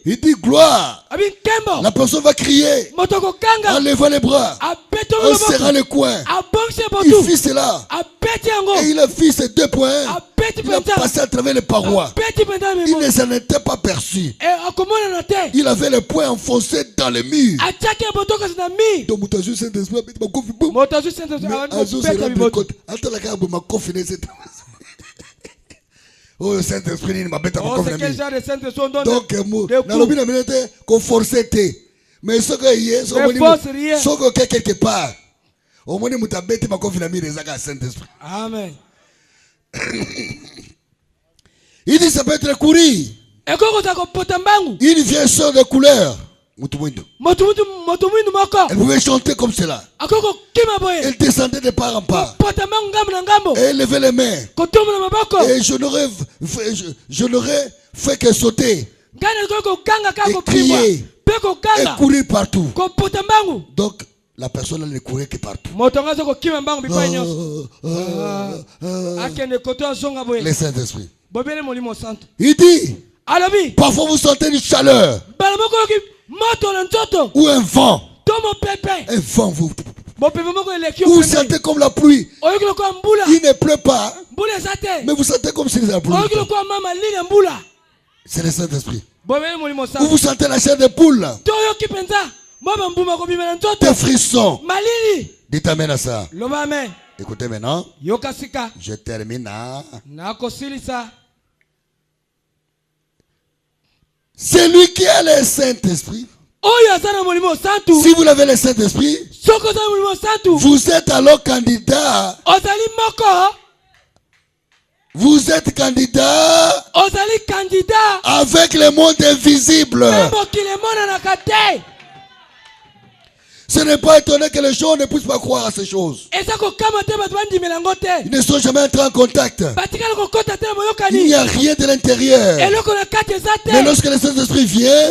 Il dit gloire. La personne va crier en levant les bras, en serrant les coins. Il fit cela. Et il a fait ces 2 points. Il a passé à travers les parois. Il ne s'en était pas perçu. Il avait les poings enfoncés dans les murs. Donc oh, le Saint-Esprit, il m'a bête à mon c'est quel genre de Saint-Esprit? Donc, qu'on forçait. Mais ce que y est, ce que quelque part, au moins, il m'a bête à mon Saint-Esprit. Amen. Il dit, ça peut être courir. Une vieille soeur de couleur. Elle pouvait chanter comme cela. Elle descendait de part en part. Et elle levait les mains. Et je n'aurais fait que sauter. Et crier. Et courir partout. Donc, la personne ne courait que partout. Le Saint-Esprit. Il dit, parfois vous sentez une chaleur. Ou un vent. Un vent vous. Vous sentez comme la pluie. Il ne pleut pas. Mais vous sentez comme si c'était la pluie. C'est le Saint-Esprit. Vous sentez la chair de poule. Des frissons. Dites amen à ça. Écoutez maintenant. Je termine. C'est lui qui a le Saint-Esprit. Si vous avez le Saint-Esprit, vous êtes alors candidat. Vous êtes candidat avec le monde invisible. Ce n'est pas étonnant que les gens ne puissent pas croire à ces choses. Ils ne sont jamais entrés en contact. Il n'y a rien de l'intérieur. Mais lorsque le Saint-Esprit vient,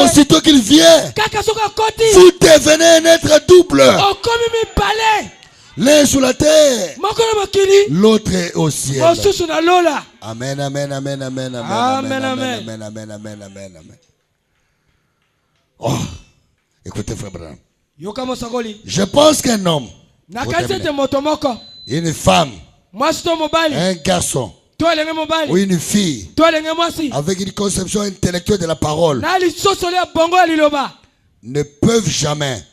aussitôt qu'il vient, vous devenez un être double. L'un sur la terre, l'autre est au ciel. Amen, amen, amen, amen, amen, amen, amen, amen, amen, amen, amen. Oh, écoutez, frère Branham. Je pense qu'un homme, une femme, un garçon ou une fille avec une conception intellectuelle de la parole ne peuvent jamais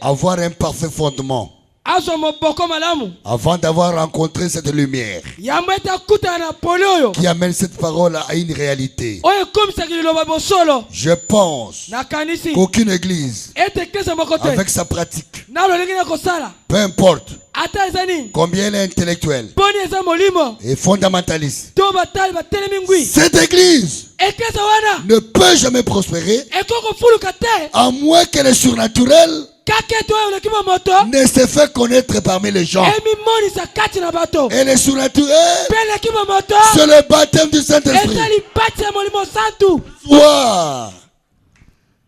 avoir un parfait fondement avant d'avoir rencontré cette lumière qui amène cette parole à une réalité. Je pense qu'aucune église avec sa pratique, peu importe combien elle est intellectuelle et fondamentaliste, cette église ne peut jamais prospérer à moins qu'elle est surnaturelle ne se fait connaître parmi les gens. Et le surnaturel, c'est le baptême du Saint-Esprit.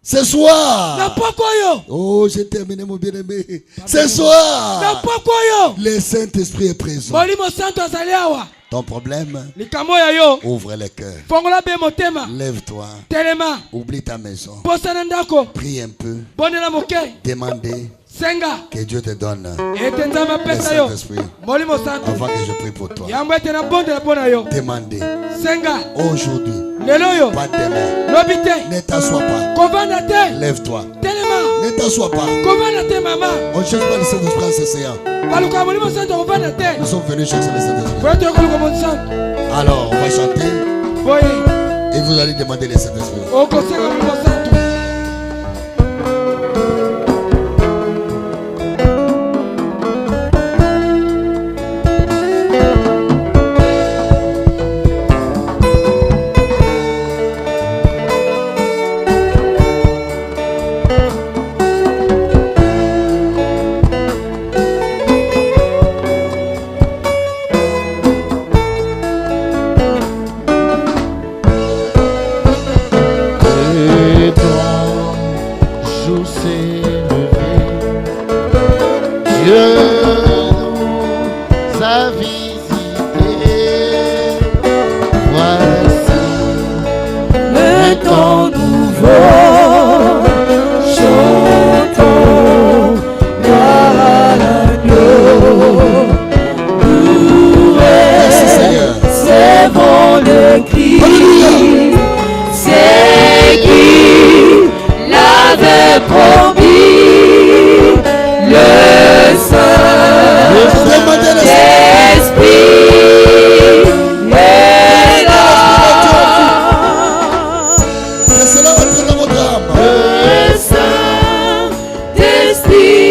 Ce soir. Oh, j'ai terminé mon bien-aimé. Ce soir, le Saint-Esprit est présent. Ton problème, ouvre le cœur. Lève-toi. Oublie ta maison. Prie un peu. Demandez que Dieu te donne le Saint-Esprit avant que je prie pour toi. Demandez. Aujourd'hui, pas demain. Ne t'assois pas. Lève-toi. Ne t'assois pas. On ne cherche pas le Saint-Esprit en s'essayant. Nous sommes venus chercher le Saint-Esprit. Alors, on va chanter. Et vous allez demander le Saint-Esprit. Saint-Esprit